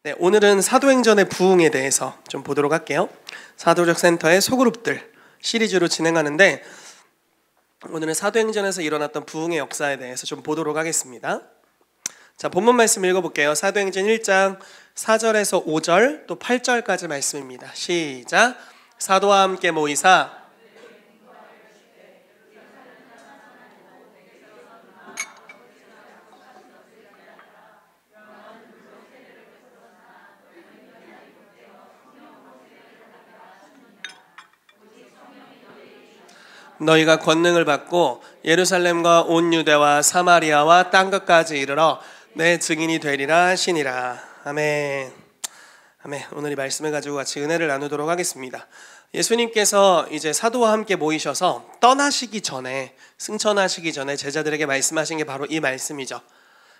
네, 오늘은 사도행전의 부흥에 대해서 좀 보도록 할게요. 사도적 센터의 소그룹들 시리즈로 진행하는데 오늘은 사도행전에서 일어났던 부흥의 역사에 대해서 좀 보도록 하겠습니다. 자, 본문 말씀 읽어볼게요. 사도행전 1장 4절에서 5절 또 8절까지 말씀입니다. 시작. 사도와 함께 모이사 너희가 권능을 받고 예루살렘과 온 유대와 사마리아와 땅끝까지 이르러 내 증인이 되리라 하시니라. 아멘. 아멘. 오늘 이 말씀을 가지고 같이 은혜를 나누도록 하겠습니다. 예수님께서 이제 사도와 함께 모이셔서 떠나시기 전에, 승천하시기 전에 제자들에게 말씀하신 게 바로 이 말씀이죠.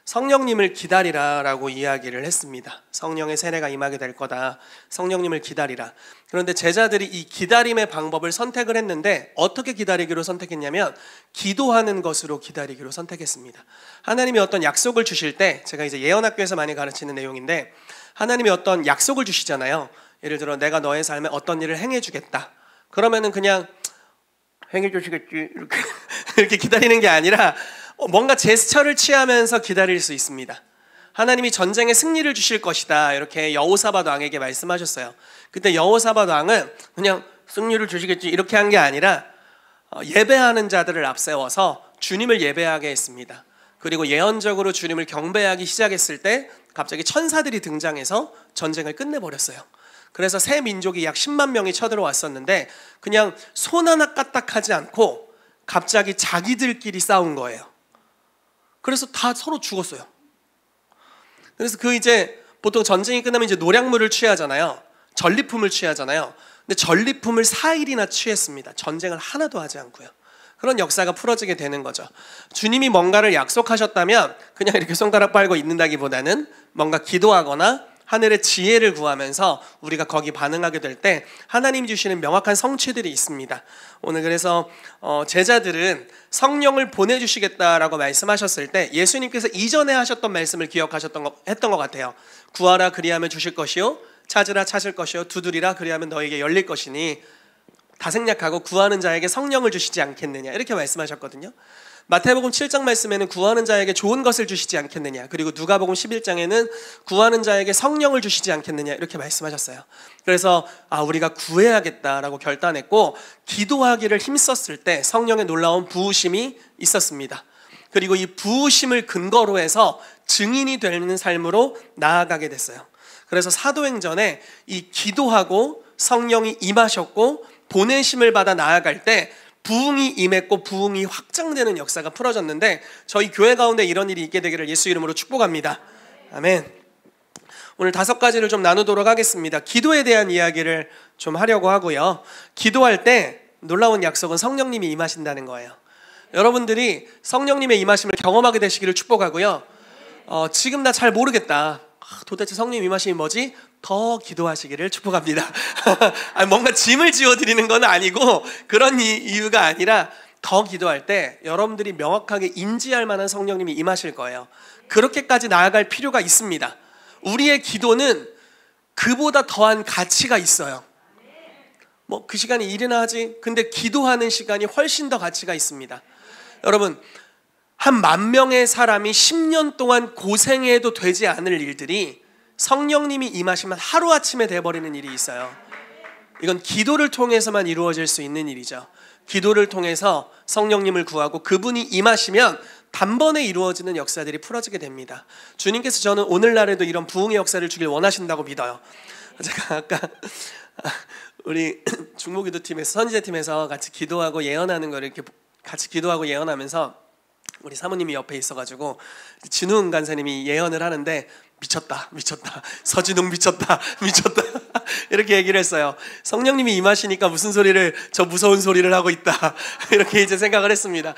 성령님을 기다리라 라고 이야기를 했습니다. 성령의 세례가 임하게 될 거다. 성령님을 기다리라. 그런데 제자들이 이 기다림의 방법을 선택을 했는데 어떻게 기다리기로 선택했냐면 기도하는 것으로 기다리기로 선택했습니다. 하나님이 어떤 약속을 주실 때, 제가 이제 예언학교에서 많이 가르치는 내용인데, 하나님이 어떤 약속을 주시잖아요. 예를 들어 내가 너의 삶에 어떤 일을 행해주겠다. 그러면은 그냥 행해주시겠지 이렇게 기다리는 게 아니라 뭔가 제스처를 취하면서 기다릴 수 있습니다. 하나님이 전쟁에 승리를 주실 것이다 이렇게 여호사밧 왕에게 말씀하셨어요. 그때 여호사밧 왕은 그냥 승리를 주시겠지 이렇게 한 게 아니라 예배하는 자들을 앞세워서 주님을 예배하게 했습니다. 그리고 예언적으로 주님을 경배하기 시작했을 때 갑자기 천사들이 등장해서 전쟁을 끝내버렸어요. 그래서 새 민족이 약 10만 명이 쳐들어왔었는데 그냥 손 하나 까딱하지 않고 갑자기 자기들끼리 싸운 거예요. 그래서 다 서로 죽었어요. 그래서 이제 보통 전쟁이 끝나면 이제 노략물을 취하잖아요. 전리품을 취하잖아요. 근데 전리품을 4일이나 취했습니다. 전쟁을 하나도 하지 않고요. 그런 역사가 풀어지게 되는 거죠. 주님이 뭔가를 약속하셨다면 그냥 이렇게 손가락 빨고 있는다기보다는 뭔가 기도하거나 하늘의 지혜를 구하면서 우리가 거기 반응하게 될 때 하나님이 주시는 명확한 성취들이 있습니다. 오늘 그래서 제자들은 성령을 보내주시겠다라고 말씀하셨을 때 예수님께서 이전에 하셨던 말씀을 했던 것 같아요. 구하라 그리하면 주실 것이요 찾으라 찾을 것이요 두드리라 그리하면 너에게 열릴 것이니 다 생략하고 구하는 자에게 성령을 주시지 않겠느냐 이렇게 말씀하셨거든요. 마태복음 7장 말씀에는 구하는 자에게 좋은 것을 주시지 않겠느냐, 그리고 누가복음 11장에는 구하는 자에게 성령을 주시지 않겠느냐 이렇게 말씀하셨어요. 그래서 우리가 구해야겠다라고 결단했고 기도하기를 힘썼을 때 성령의 놀라운 부으심이 있었습니다. 그리고 이 부으심을 근거로 해서 증인이 되는 삶으로 나아가게 됐어요. 그래서 사도행전에 이 기도하고 성령이 임하셨고 보내심을 받아 나아갈 때 부흥이 임했고 부흥이 확장되는 역사가 풀어졌는데 저희 교회 가운데 이런 일이 있게 되기를 예수 이름으로 축복합니다. 아멘. 오늘 5가지를 좀 나누도록 하겠습니다. 기도에 대한 이야기를 좀 하려고 하고요. 기도할 때 놀라운 약속은 성령님이 임하신다는 거예요. 여러분들이 성령님의 임하심을 경험하게 되시기를 축복하고요. 지금 나 잘 모르겠다. 도대체 성령 임하심이 뭐지? 더 기도하시기를 축복합니다. 뭔가 짐을 지워드리는 건 아니고 그런 이유가 아니라 더 기도할 때 여러분들이 명확하게 인지할 만한 성령님이 임하실 거예요. 그렇게까지 나아갈 필요가 있습니다. 우리의 기도는 그보다 더한 가치가 있어요. 그 시간에 일이나 하지. 근데 기도하는 시간이 훨씬 더 가치가 있습니다. 여러분, 한 10,000명의 사람이 10년 동안 고생해도 되지 않을 일들이 성령님이 임하시면 하루아침에 돼버리는 일이 있어요. 이건 기도를 통해서만 이루어질 수 있는 일이죠. 기도를 통해서 성령님을 구하고 그분이 임하시면 단번에 이루어지는 역사들이 풀어지게 됩니다. 주님께서 저는 오늘날에도 이런 부흥의 역사를 주길 원하신다고 믿어요. 제가 아까 우리 중보기도팀에서 선지자팀에서 같이 기도하고 예언하는 걸 이렇게 같이 기도하고 예언하면서 우리 사모님이 옆에 있어가지고 진웅 간사님이 예언을 하는데 미쳤다 서진웅 미쳤다 이렇게 얘기를 했어요. 성령님이 임하시니까 무슨 소리를 저 무서운 소리를 하고 있다 이렇게 이제 생각을 했습니다.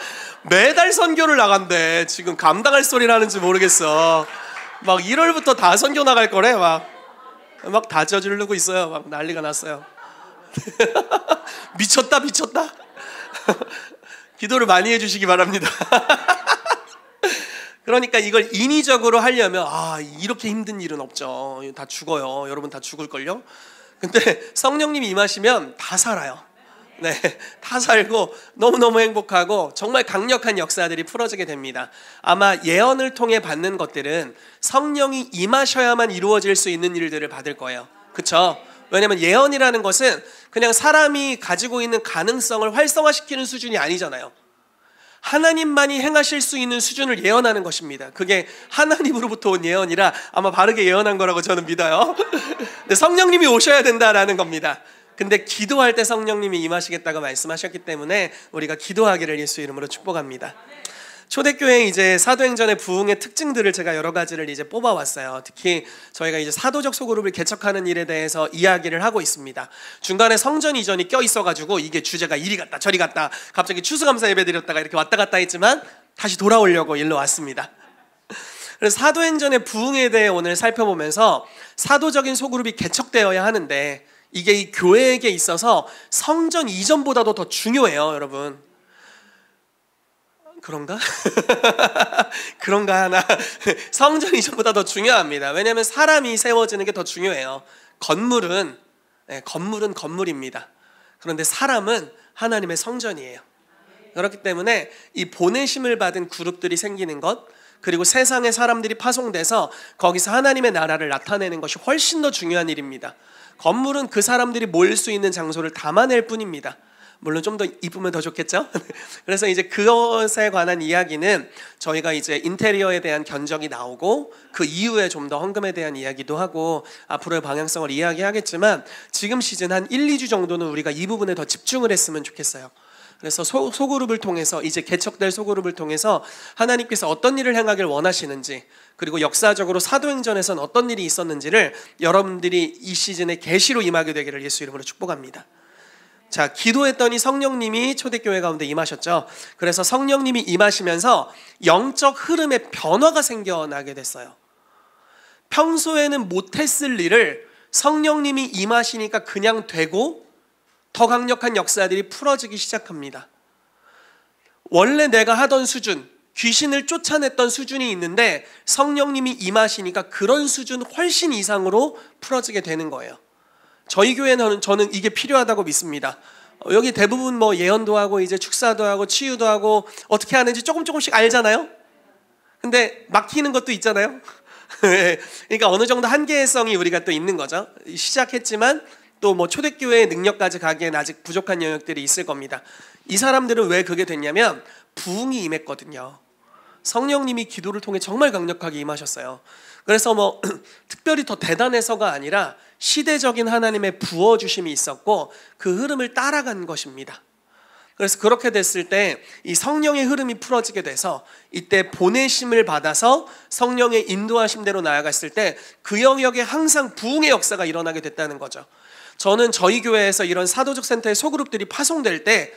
매달 선교를 나간대. 지금 감당할 소리를 하는지 모르겠어. 막 1월부터 다 선교 나갈 거래. 막 다 저지르고 있어요. 막 난리가 났어요. 미쳤다 기도를 많이 해주시기 바랍니다. 그러니까 이걸 인위적으로 하려면 이렇게 힘든 일은 없죠. 다 죽어요. 여러분 다 죽을걸요. 근데 성령님이 임하시면 다 살아요. 네, 다 살고 너무너무 행복하고 정말 강력한 역사들이 풀어지게 됩니다. 아마 예언을 통해 받는 것들은 성령이 임하셔야만 이루어질 수 있는 일들을 받을 거예요. 그렇죠? 왜냐면 예언이라는 것은 그냥 사람이 가지고 있는 가능성을 활성화시키는 수준이 아니잖아요. 하나님만이 행하실 수 있는 수준을 예언하는 것입니다. 그게 하나님으로부터 온 예언이라 아마 바르게 예언한 거라고 저는 믿어요. 근데 성령님이 오셔야 된다라는 겁니다. 근데 기도할 때 성령님이 임하시겠다고 말씀하셨기 때문에 우리가 기도하기를 예수 이름으로 축복합니다. 초대교회 이제 사도행전의 부흥의 특징들을 제가 여러 가지를 이제 뽑아왔어요. 특히 저희가 이제 사도적 소그룹을 개척하는 일에 대해서 이야기를 하고 있습니다. 중간에 성전 이전이 껴 있어가지고 이게 주제가 이리 갔다 저리 갔다 갑자기 추수감사 예배 드렸다가 이렇게 왔다 갔다 했지만 다시 돌아오려고 일로 왔습니다. 그래서 사도행전의 부흥에 대해 오늘 살펴보면서 사도적인 소그룹이 개척되어야 하는데 이게 이 교회에게 있어서 성전 이전보다도 더 중요해요, 여러분. 그런가? 그런가 하나? 성전 이전보다 더 중요합니다. 왜냐하면 사람이 세워지는 게 더 중요해요. 건물은 건물입니다. 그런데 사람은 하나님의 성전이에요. 그렇기 때문에 이 보내심을 받은 그룹들이 생기는 것, 그리고 세상의 사람들이 파송돼서 거기서 하나님의 나라를 나타내는 것이 훨씬 더 중요한 일입니다. 건물은 그 사람들이 모일 수 있는 장소를 담아낼 뿐입니다. 물론 좀 더 이쁘면 더 좋겠죠? 그래서 이제 그것에 관한 이야기는 저희가 이제 인테리어에 대한 견적이 나오고 그 이후에 좀 더 헌금에 대한 이야기도 하고 앞으로의 방향성을 이야기하겠지만 지금 시즌 한 1, 2주 정도는 우리가 이 부분에 더 집중을 했으면 좋겠어요. 그래서 소그룹을 통해서 이제 개척될 소그룹을 통해서 하나님께서 어떤 일을 행하길 원하시는지, 그리고 역사적으로 사도행전에선 어떤 일이 있었는지를 여러분들이 이 시즌에 계시로 임하게 되기를 예수 이름으로 축복합니다. 자, 기도했더니 성령님이 초대교회 가운데 임하셨죠. 그래서 성령님이 임하시면서 영적 흐름의 변화가 생겨나게 됐어요. 평소에는 못했을 일을 성령님이 임하시니까 그냥 되고 더 강력한 역사들이 풀어지기 시작합니다. 원래 내가 하던 수준, 귀신을 쫓아냈던 수준이 있는데 성령님이 임하시니까 그런 수준 훨씬 이상으로 풀어지게 되는 거예요. 저희 교회는 저는 이게 필요하다고 믿습니다. 여기 대부분 뭐 예언도 하고 이제 축사도 하고 치유도 하고 어떻게 하는지 조금씩 알잖아요. 근데 막히는 것도 있잖아요. 그러니까 어느 정도 한계성이 우리가 또 있는 거죠. 시작했지만 또 뭐 초대교회의 능력까지 가기엔 아직 부족한 영역들이 있을 겁니다. 이 사람들은 왜 그게 됐냐면 부흥이 임했거든요. 성령님이 기도를 통해 정말 강력하게 임하셨어요. 그래서 뭐 특별히 더 대단해서가 아니라 시대적인 하나님의 부어주심이 있었고 그 흐름을 따라간 것입니다. 그래서 그렇게 됐을 때 이 성령의 흐름이 풀어지게 돼서 이때 보내심을 받아서 성령의 인도하심대로 나아갔을 때 그 영역에 항상 부흥의 역사가 일어나게 됐다는 거죠. 저는 저희 교회에서 이런 사도적 센터의 소그룹들이 파송될 때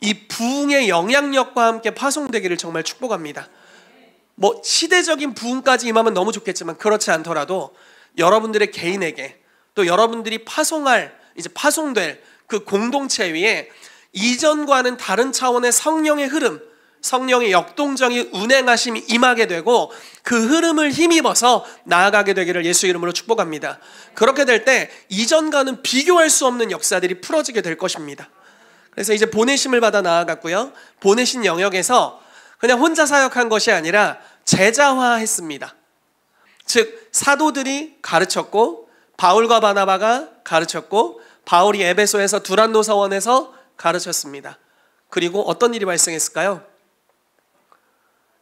이 부흥의 영향력과 함께 파송되기를 정말 축복합니다. 뭐 시대적인 부흥까지 임하면 너무 좋겠지만 그렇지 않더라도 여러분들의 개인에게 또 여러분들이 파송될 그 공동체 위에 이전과는 다른 차원의 성령의 흐름, 성령의 역동적인 운행하심이 임하게 되고 그 흐름을 힘입어서 나아가게 되기를 예수 이름으로 축복합니다. 그렇게 될 때 이전과는 비교할 수 없는 역사들이 풀어지게 될 것입니다. 그래서 이제 보내심을 받아 나아갔고요. 보내신 영역에서 그냥 혼자 사역한 것이 아니라 제자화했습니다. 즉 사도들이 가르쳤고 바울과 바나바가 가르쳤고 바울이 에베소에서 두란노 서원에서 가르쳤습니다. 그리고 어떤 일이 발생했을까요?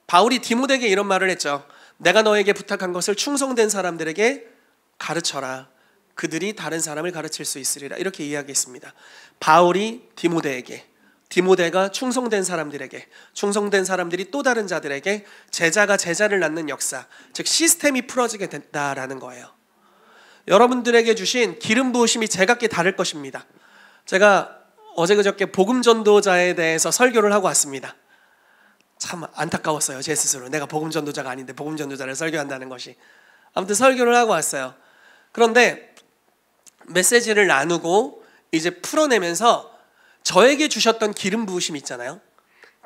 바울이 디모데에게 이런 말을 했죠. 내가 너에게 부탁한 것을 충성된 사람들에게 가르쳐라. 그들이 다른 사람을 가르칠 수 있으리라. 이렇게 이야기했습니다. 바울이 디모데에게, 디모데가 충성된 사람들에게, 충성된 사람들이 또 다른 자들에게 제자가 제자를 낳는 역사, 즉 시스템이 풀어지게 된다라는 거예요. 여러분들에게 주신 기름 부으심이 제각기 다를 것입니다. 제가 어제 그저께 복음 전도자에 대해서 설교를 하고 왔습니다. 참 안타까웠어요. 제 스스로. 내가 복음 전도자가 아닌데 복음 전도자를 설교한다는 것이. 아무튼 설교를 하고 왔어요. 그런데 메시지를 나누고 이제 풀어내면서 저에게 주셨던 기름 부으심 있잖아요.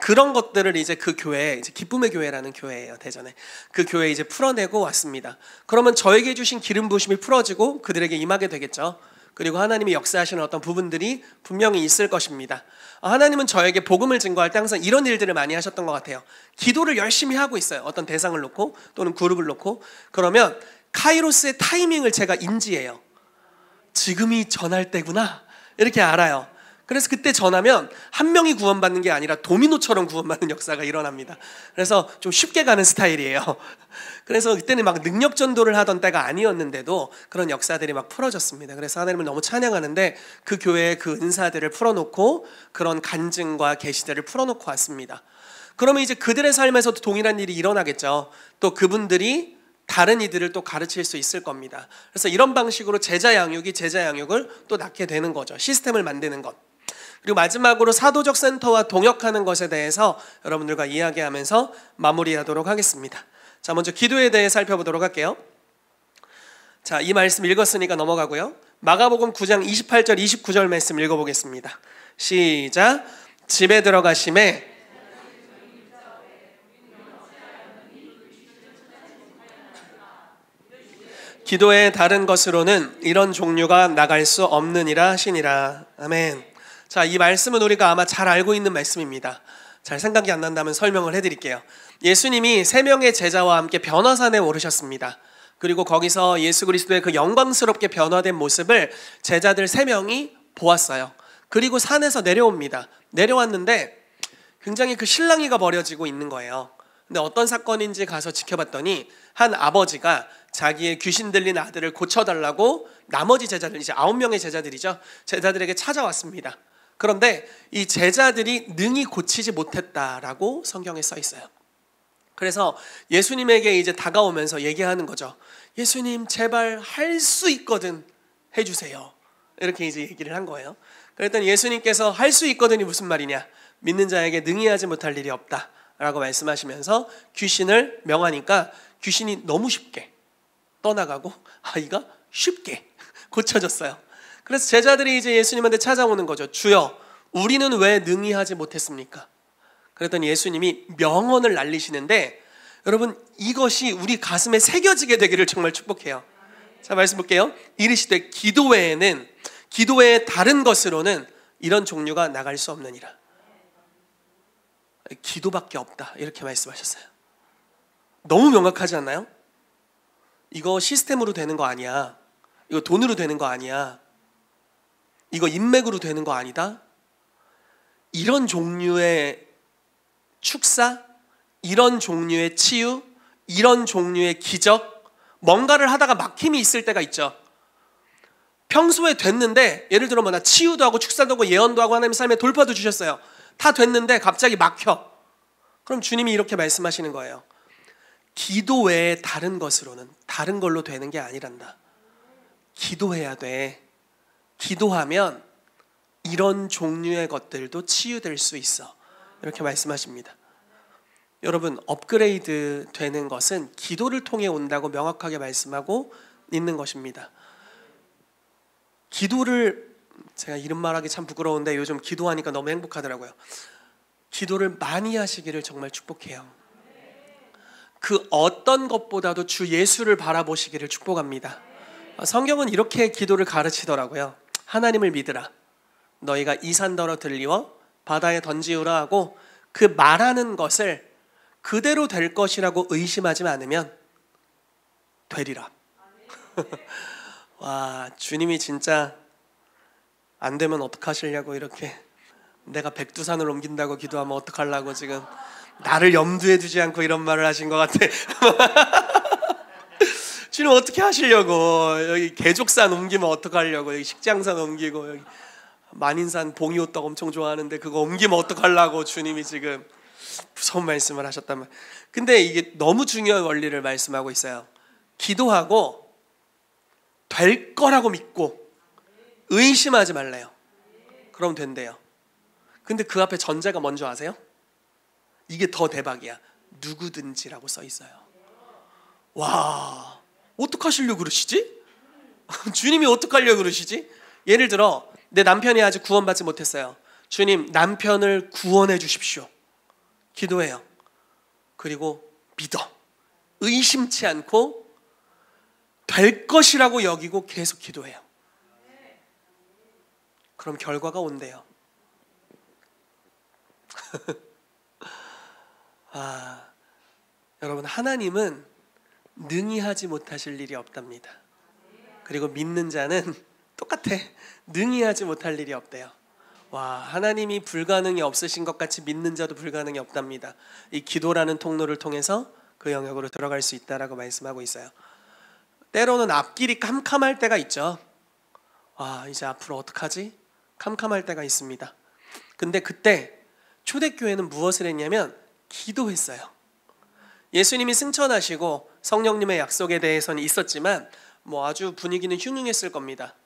그런 것들을 이제 그 교회, 이제 기쁨의 교회라는 교회예요, 대전에. 그 교회에 이제 풀어내고 왔습니다. 그러면 저에게 주신 기름 부으심이 풀어지고 그들에게 임하게 되겠죠. 그리고 하나님이 역사하시는 어떤 부분들이 분명히 있을 것입니다. 하나님은 저에게 복음을 증거할 때 항상 이런 일들을 많이 하셨던 것 같아요. 기도를 열심히 하고 있어요. 어떤 대상을 놓고 또는 그룹을 놓고. 그러면 카이로스의 타이밍을 제가 인지해요. 지금이 전할 때구나, 이렇게 알아요. 그래서 그때 전하면 한 명이 구원받는 게 아니라 도미노처럼 구원받는 역사가 일어납니다. 그래서 좀 쉽게 가는 스타일이에요. 그래서 그때는 막 능력 전도를 하던 때가 아니었는데도 그런 역사들이 막 풀어졌습니다. 그래서 하나님을 너무 찬양하는데 그 교회의 그 은사들을 풀어놓고 그런 간증과 계시들을 풀어놓고 왔습니다. 그러면 이제 그들의 삶에서도 동일한 일이 일어나겠죠. 또 그분들이 다른 이들을 또 가르칠 수 있을 겁니다. 그래서 이런 방식으로 제자 양육을 또 낳게 되는 거죠. 시스템을 만드는 것. 그리고 마지막으로 사도적 센터와 동역하는 것에 대해서 여러분들과 이야기하면서 마무리하도록 하겠습니다. 자, 먼저 기도에 대해 살펴보도록 할게요. 자, 이 말씀 읽었으니까 넘어가고요. 마가복음 9장 28절 29절 말씀 읽어보겠습니다. 시작. 집에 들어가심에 기도의 다른 것으로는 이런 종류가 나갈 수 없느니라 하시니라. 아멘. 자, 이 말씀은 우리가 아마 잘 알고 있는 말씀입니다. 잘 생각이 안 난다면 설명을 해드릴게요. 예수님이 3명의 제자와 함께 변화산에 오르셨습니다. 그리고 거기서 예수 그리스도의 그 영광스럽게 변화된 모습을 제자들 3명이 보았어요. 그리고 산에서 내려옵니다. 내려왔는데 굉장히 그 실랑이가 벌어지고 있는 거예요. 근데 어떤 사건인지 가서 지켜봤더니 한 아버지가 자기의 귀신 들린 아들을 고쳐달라고 나머지 제자들, 이제 9명의 제자들이죠, 제자들에게 찾아왔습니다. 그런데 이 제자들이 능히 고치지 못했다라고 성경에 써 있어요. 그래서 예수님에게 이제 다가오면서 얘기하는 거죠. 예수님, 제발 할 수 있거든 해주세요. 이렇게 이제 얘기를 한 거예요. 그랬더니 예수님께서 할 수 있거든이 무슨 말이냐, 믿는 자에게 능히 하지 못할 일이 없다 라고 말씀하시면서 귀신을 명하니까 귀신이 너무 쉽게 떠나가고 아이가 쉽게 고쳐졌어요. 그래서 제자들이 이제 예수님한테 찾아오는 거죠. 주여, 우리는 왜 능히 하지 못했습니까? 그랬더니 예수님이 명언을 날리시는데, 여러분, 이것이 우리 가슴에 새겨지게 되기를 정말 축복해요. 자, 말씀 볼게요. 이르시되 기도의 다른 것으로는 이런 종류가 나갈 수 없느니라. 기도밖에 없다, 이렇게 말씀하셨어요. 너무 명확하지 않나요? 이거 시스템으로 되는 거 아니야. 이거 돈으로 되는 거 아니야. 이거 인맥으로 되는 거 아니다. 이런 종류의 축사, 이런 종류의 치유, 이런 종류의 기적, 뭔가를 하다가 막힘이 있을 때가 있죠. 평소에 됐는데, 예를 들어 나 치유도 하고 축사도 하고 예언도 하고 하나님 삶에 돌파도 주셨어요. 다 됐는데 갑자기 막혀. 그럼 주님이 이렇게 말씀하시는 거예요. 기도 외에 다른 것으로는, 다른 걸로 되는 게 아니란다. 기도해야 돼. 기도하면 이런 종류의 것들도 치유될 수 있어. 이렇게 말씀하십니다. 여러분, 업그레이드 되는 것은 기도를 통해 온다고 명확하게 말씀하고 있는 것입니다. 기도를, 제가 이런 말하기 참 부끄러운데 요즘 기도하니까 너무 행복하더라고요. 기도를 많이 하시기를 정말 축복해요. 그 어떤 것보다도 주 예수를 바라보시기를 축복합니다. 성경은 이렇게 기도를 가르치더라고요. 하나님을 믿으라. 너희가 이 산더러 들리워 바다에 던지우라 하고, 그 말하는 것을 그대로 될 것이라고 의심하지 않으면 되리라. 와, 주님이 진짜 안 되면 어떡하시려고 이렇게 내가 백두산을 옮긴다고 기도하면 어떡하려고 지금 나를 염두에 두지 않고 이런 말을 하신 것 같아. 주님 어떻게 하시려고, 여기 개족산 옮기면 어떡하려고, 여기 식장산 옮기고, 여기 만인산 봉이호떡 엄청 좋아하는데 그거 옮기면 어떡하려고 주님이 지금 무서운 말씀을 하셨단 말이에요. 근데 이게 너무 중요한 원리를 말씀하고 있어요. 기도하고 될 거라고 믿고 의심하지 말래요. 그럼 된대요. 근데 그 앞에 전제가 뭔지 아세요? 이게 더 대박이야. 누구든지라고 써 있어요. 와, 어떡하시려고 그러시지? 주님이 어떡하려고 그러시지? 예를 들어 내 남편이 아직 구원받지 못했어요. 주님, 남편을 구원해 주십시오. 기도해요. 그리고 믿어. 의심치 않고 될 것이라고 여기고 계속 기도해요. 그럼 결과가 온대요. 여러분, 하나님은 능히 하지 못하실 일이 없답니다. 그리고 믿는 자는 똑같아. 능히 하지 못할 일이 없대요. 하나님이 불가능이 없으신 것 같이 믿는 자도 불가능이 없답니다. 이 기도라는 통로를 통해서 그 영역으로 들어갈 수 있다라고 말씀하고 있어요. 때로는 앞길이 캄캄할 때가 있죠. 이제 앞으로 어떡하지? 캄캄할 때가 있습니다. 근데 그때 초대교회는 무엇을 했냐면 기도했어요. 예수님이 승천하시고 성령님의 약속에 대해서는 있었지만 아주 분위기는 흉흉했을 겁니다.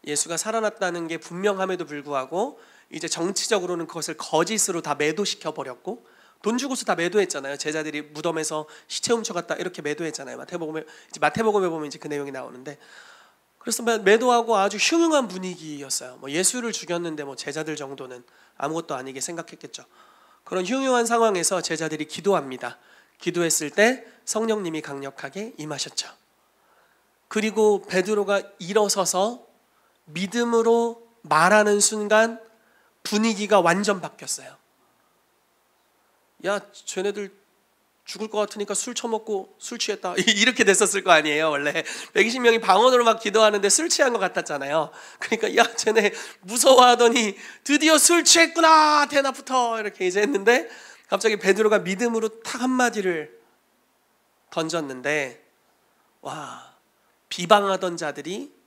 예수가 살아났다는 게 분명함에도 불구하고 이제 정치적으로는 그것을 거짓으로 다 매도시켜 버렸고, 돈 주고서 다 매도했잖아요. 제자들이 무덤에서 시체 훔쳐갔다 이렇게 매도했잖아요. 마태복음에 보면 이제 그 내용이 나오는데, 그래서 매도하고 아주 흉흉한 분위기였어요. 예수를 죽였는데 제자들 정도는 아무것도 아니게 생각했겠죠. 그런 흉흉한 상황에서 제자들이 기도합니다. 기도했을 때 성령님이 강력하게 임하셨죠. 그리고 베드로가 일어서서 믿음으로 말하는 순간 분위기가 완전 바뀌었어요. 야, 쟤네들 죽을 것 같으니까 술 처먹고 술 취했다 이렇게 됐었을 거 아니에요. 원래 120명이 방언으로 막 기도하는데 술 취한 것 같았잖아요. 그러니까 야, 쟤네 무서워하더니 드디어 술 취했구나, 대낮부터 이렇게 이제 했는데, 갑자기 베드로가 믿음으로 탁 한마디를 던졌는데 비방하던 자들이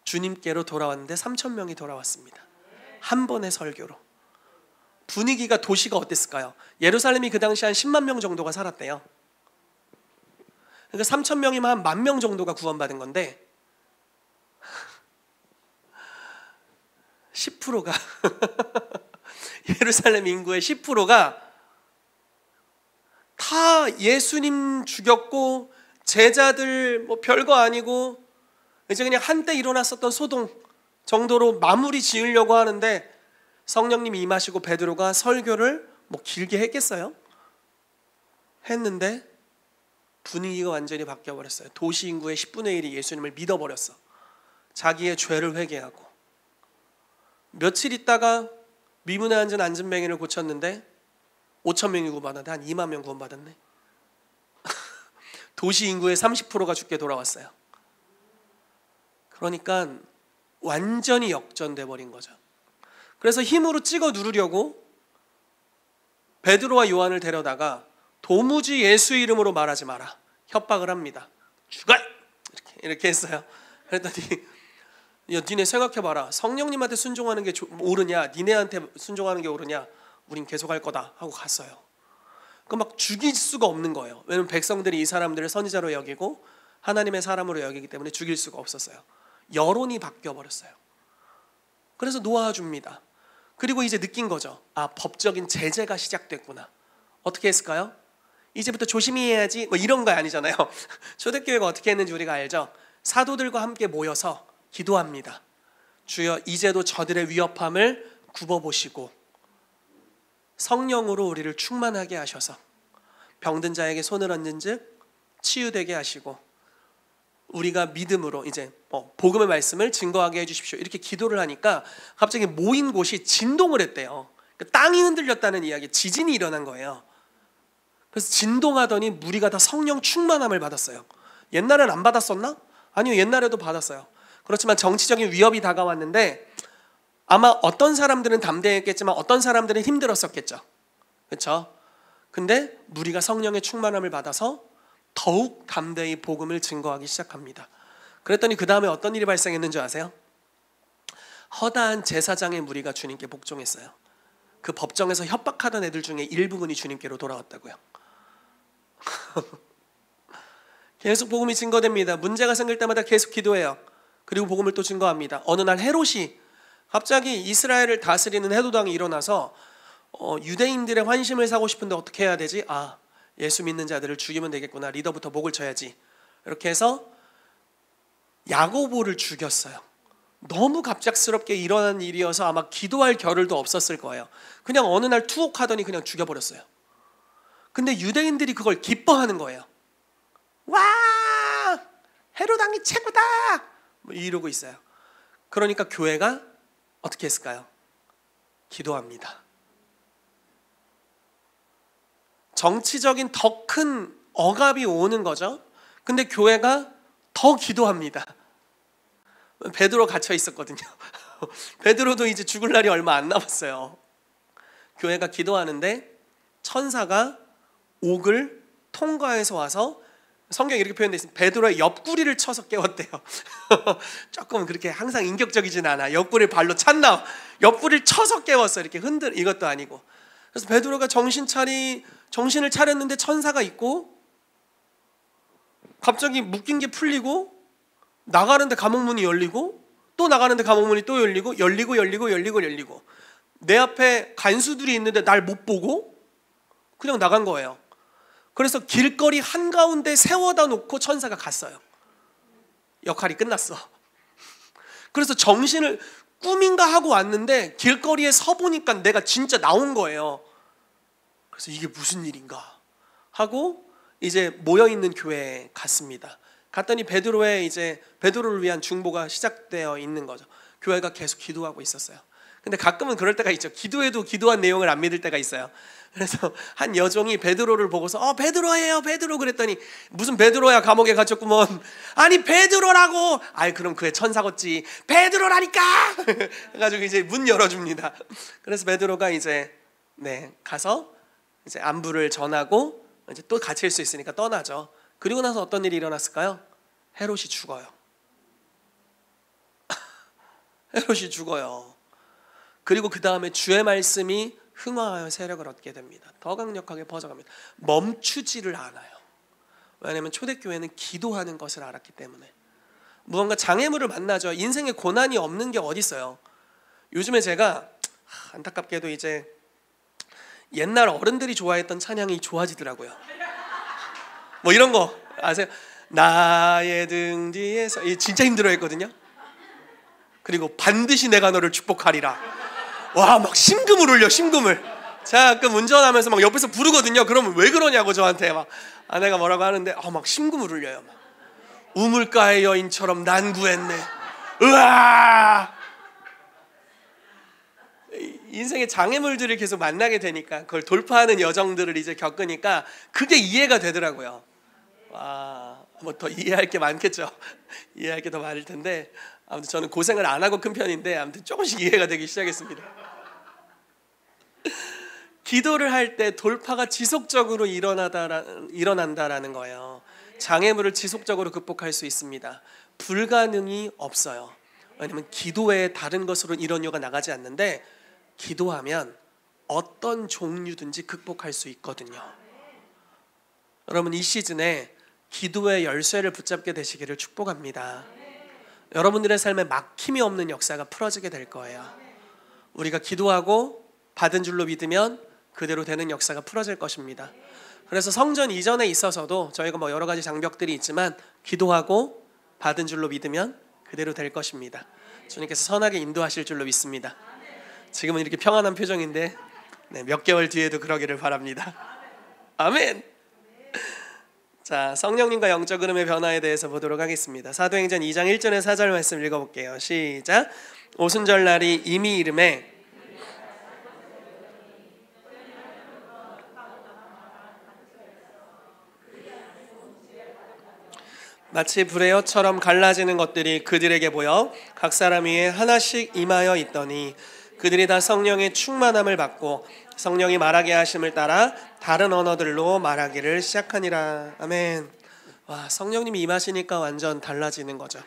주님께로 돌아왔는데 3,000명이 돌아왔습니다. 한 번의 설교로. 분위기가, 도시가 어땠을까요? 예루살렘이 그 당시 한 10만 명 정도가 살았대요. 그러니까 3,000명이면 한 10,000명 정도가 구원받은 건데 10%가 예루살렘 인구의 10%가 다 예수님 죽였고 제자들 별거 아니고 이제 그냥 한때 일어났었던 소동 정도로 마무리 지으려고 하는데, 성령님이 임하시고 베드로가 설교를 길게 했겠어요? 했는데 분위기가 완전히 바뀌어버렸어요. 도시 인구의 10분의 1이 예수님을 믿어버렸어. 자기의 죄를 회개하고. 며칠 있다가 미문에 앉은 안진뱅이를 고쳤는데 5,000명이 구원받았는데 한 2만 명 구원받았네. 도시 인구의 30%가 죽게 돌아왔어요. 그러니까 완전히 역전돼 버린 거죠. 그래서 힘으로 찍어 누르려고 베드로와 요한을 데려다가 도무지 예수 이름으로 말하지 마라 협박을 합니다. 죽어! 이렇게 했어요. 그랬더니 야, 니네 생각해봐라. 성령님한테 순종하는 게 옳으냐, 니네한테 순종하는 게 옳으냐, 우린 계속 할 거다 하고 갔어요. 막 죽일 수가 없는 거예요. 왜냐면 백성들이 이 사람들을 선지자로 여기고 하나님의 사람으로 여기기 때문에 죽일 수가 없었어요. 여론이 바뀌어버렸어요. 그래서 놓아줍니다. 그리고 이제 느낀 거죠. 법적인 제재가 시작됐구나. 어떻게 했을까요? 이제부터 조심히 해야지 이런 거 아니잖아요. 초대교회가 어떻게 했는지 우리가 알죠. 사도들과 함께 모여서 기도합니다. 주여, 이제도 저들의 위협함을 굽어보시고 성령으로 우리를 충만하게 하셔서 병든 자에게 손을 얹은 즉 치유되게 하시고 우리가 믿음으로 이제 복음의 말씀을 증거하게 해주십시오. 이렇게 기도를 하니까 갑자기 모인 곳이 진동을 했대요. 그러니까 땅이 흔들렸다는 이야기, 지진이 일어난 거예요. 그래서 진동하더니 무리가 다 성령 충만함을 받았어요. 옛날엔 안 받았었나? 아니요, 옛날에도 받았어요. 그렇지만 정치적인 위협이 다가왔는데 아마 어떤 사람들은 담대했겠지만 어떤 사람들은 힘들었었겠죠. 그렇죠? 근데 무리가 성령의 충만함을 받아서 더욱 담대히 복음을 증거하기 시작합니다. 그랬더니 그 다음에 어떤 일이 발생했는지 아세요? 허다한 제사장의 무리가 주님께 복종했어요. 그 법정에서 협박하던 애들 중에 일부분이 주님께로 돌아왔다고요. 계속 복음이 증거됩니다. 문제가 생길 때마다 계속 기도해요. 그리고 복음을 또 증거합니다. 어느 날 헤롯이 갑자기 이스라엘을 다스리는 헤로당이 일어나서 유대인들의 환심을 사고 싶은데 어떻게 해야 되지? 예수 믿는 자들을 죽이면 되겠구나. 리더부터 목을 쳐야지. 이렇게 해서 야고보를 죽였어요. 너무 갑작스럽게 일어난 일이어서 아마 기도할 겨를도 없었을 거예요. 그냥 어느 날 투옥하더니 그냥 죽여버렸어요. 근데 유대인들이 그걸 기뻐하는 거예요. 와, 헤롯 왕이 최고다 뭐 이러고 있어요. 그러니까 교회가 어떻게 했을까요? 기도합니다. 정치적인 더 큰 억압이 오는 거죠. 근데 교회가 더 기도합니다. 베드로 갇혀 있었거든요. 베드로도 이제 죽을 날이 얼마 안 남았어요. 교회가 기도하는데 천사가 옥을 통과해서 와서, 성경에 이렇게 표현되어 있습니다. 베드로의 옆구리를 쳐서 깨웠대요. 조금 그렇게 항상 인격적이진 않아. 옆구리를 발로 찼나, 옆구리를 쳐서 깨웠어. 이렇게 이것도 아니고. 그래서 베드로가 정신을 차렸는데 천사가 있고, 갑자기 묶인 게 풀리고, 나가는데 감옥문이 열리고, 또 나가는데 감옥문이 또 열리고, 열리고 내 앞에 간수들이 있는데 날 못 보고 그냥 나간 거예요. 그래서 길거리 한가운데 세워다 놓고 천사가 갔어요. 역할이 끝났어. 그래서 정신을 꿈인가 하고 왔는데 길거리에 서 보니까 내가 진짜 나온 거예요. 그래서 이게 무슨 일인가 하고 이제 모여있는 교회에 갔습니다. 갔더니 베드로를 위한 중보가 시작되어 있는 거죠. 교회가 계속 기도하고 있었어요. 근데 가끔은 그럴 때가 있죠. 기도해도 기도한 내용을 안 믿을 때가 있어요. 그래서 한 여종이 베드로를 보고서 베드로예요, 베드로 그랬더니, 무슨 베드로야, 감옥에 갇혔구먼. 아니 베드로라고. 아이 그럼 그의 천사겠지. 베드로라니까. 해가지고 이제 문 열어줍니다. 그래서 베드로가 이제 가서 이제 안부를 전하고 이제 또 갇힐 수 있으니까 떠나죠. 그리고 나서 어떤 일이 일어났을까요? 헤롯이 죽어요. 헤롯이 죽어요. 그리고 그 다음에 주의 말씀이 흥화하여 세력을 얻게 됩니다. 더 강력하게 퍼져갑니다. 멈추지를 않아요. 왜냐하면 초대교회는 기도하는 것을 알았기 때문에. 무언가 장애물을 만나죠. 인생에 고난이 없는 게 어디 있어요. 요즘에 제가 안타깝게도 이제 옛날 어른들이 좋아했던 찬양이 좋아지더라고요. 뭐 이런 거 아세요? 나의 등 뒤에서, 진짜 힘들어했거든요. 그리고 반드시 내가 너를 축복하리라. 와, 막 심금을 울려, 심금을. 제가 가끔 운전하면서 막 옆에서 부르거든요. 그러면 왜 그러냐고 저한테 막 아내가 뭐라고 하는데 막 심금을 울려요. 막. 우물가의 여인처럼 난구했네. 으아! 인생의 장애물들을 계속 만나게 되니까, 그걸 돌파하는 여정들을 이제 겪으니까 그게 이해가 되더라고요. 뭐 더 이해할 게 많겠죠. 이해할 게 더 많을 텐데, 아무튼 저는 고생을 안 하고 큰 편인데 아무튼 조금씩 이해가 되기 시작했습니다. 기도를 할 때 돌파가 지속적으로 일어난다라는 거예요. 장애물을 지속적으로 극복할 수 있습니다. 불가능이 없어요. 왜냐하면 기도 외에 다른 것으로 이런 요가 나가지 않는데, 기도하면 어떤 종류든지 극복할 수 있거든요. 여러분, 이 시즌에 기도의 열쇠를 붙잡게 되시기를 축복합니다. 여러분들의 삶에 막힘이 없는 역사가 풀어지게 될 거예요. 우리가 기도하고 받은 줄로 믿으면 그대로 되는 역사가 풀어질 것입니다. 그래서 성전 이전에 있어서도 저희가 뭐 여러 가지 장벽들이 있지만, 기도하고 받은 줄로 믿으면 그대로 될 것입니다. 주님께서 선하게 인도하실 줄로 믿습니다. 지금은 이렇게 평안한 표정인데 몇 개월 뒤에도 그러기를 바랍니다. 아멘. 자, 성령님과 영적 흐름의 변화에 대해서 보도록 하겠습니다. 사도행전 2장 1절에 4절 말씀 읽어볼게요. 시작. 오순절날이 이미 이름에 마치 불의 혀처럼 갈라지는 것들이 그들에게 보여 각 사람 위에 하나씩 임하여 있더니, 그들이 다 성령의 충만함을 받고 성령이 말하게 하심을 따라 다른 언어들로 말하기를 시작하니라. 아멘. 와, 성령님이 임하시니까 완전 달라지는 거죠.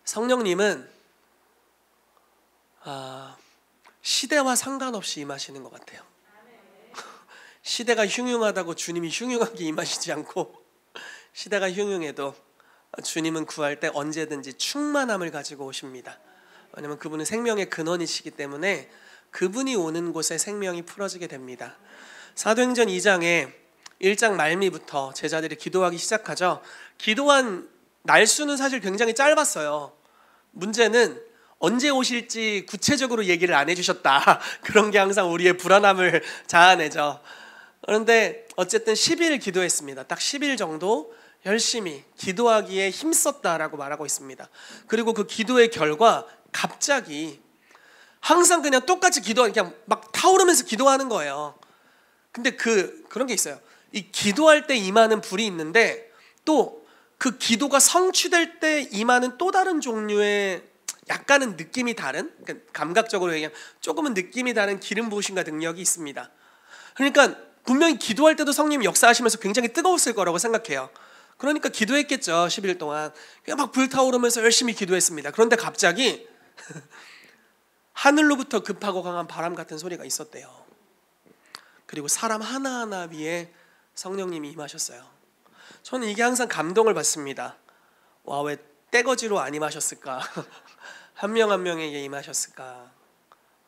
성령님은 시대와 상관없이 임하시는 것 같아요. 시대가 흉흉하다고 주님이 흉흉하게 임하시지 않고, 시대가 흉흉해도 주님은 구할 때 언제든지 충만함을 가지고 오십니다. 왜냐하면 그분은 생명의 근원이시기 때문에 그분이 오는 곳에 생명이 풀어지게 됩니다. 사도행전 2장에 1장 말미부터 제자들이 기도하기 시작하죠. 기도한 날수는 사실 굉장히 짧았어요. 문제는 언제 오실지 구체적으로 얘기를 안 해주셨다. 그런 게 항상 우리의 불안함을 자아내죠. 그런데 어쨌든 10일 기도했습니다. 딱 10일 정도 열심히 기도하기에 힘썼다라고 말하고 있습니다. 그리고 그 기도의 결과 갑자기 항상 그냥 똑같이 그냥 막 타오르면서 기도하는 거예요. 근데 그런 게 있어요. 이 기도할 때 임하는 불이 있는데 또 그 기도가 성취될 때 임하는 또 다른 종류의 약간은 느낌이 다른, 그러니까 감각적으로 얘기하면 조금은 느낌이 다른 기름 부으심과 능력이 있습니다. 그러니까 분명히 기도할 때도 성령이 역사하시면서 굉장히 뜨거웠을 거라고 생각해요. 그러니까 기도했겠죠. 10일 동안 그냥 막 불타오르면서 열심히 기도했습니다. 그런데 갑자기 하늘로부터 급하고 강한 바람 같은 소리가 있었대요. 그리고 사람 하나하나 위에 성령님이 임하셨어요. 저는 이게 항상 감동을 받습니다. 와, 왜 떼거지로 안 임하셨을까? 한 명 한 명에게 임하셨을까?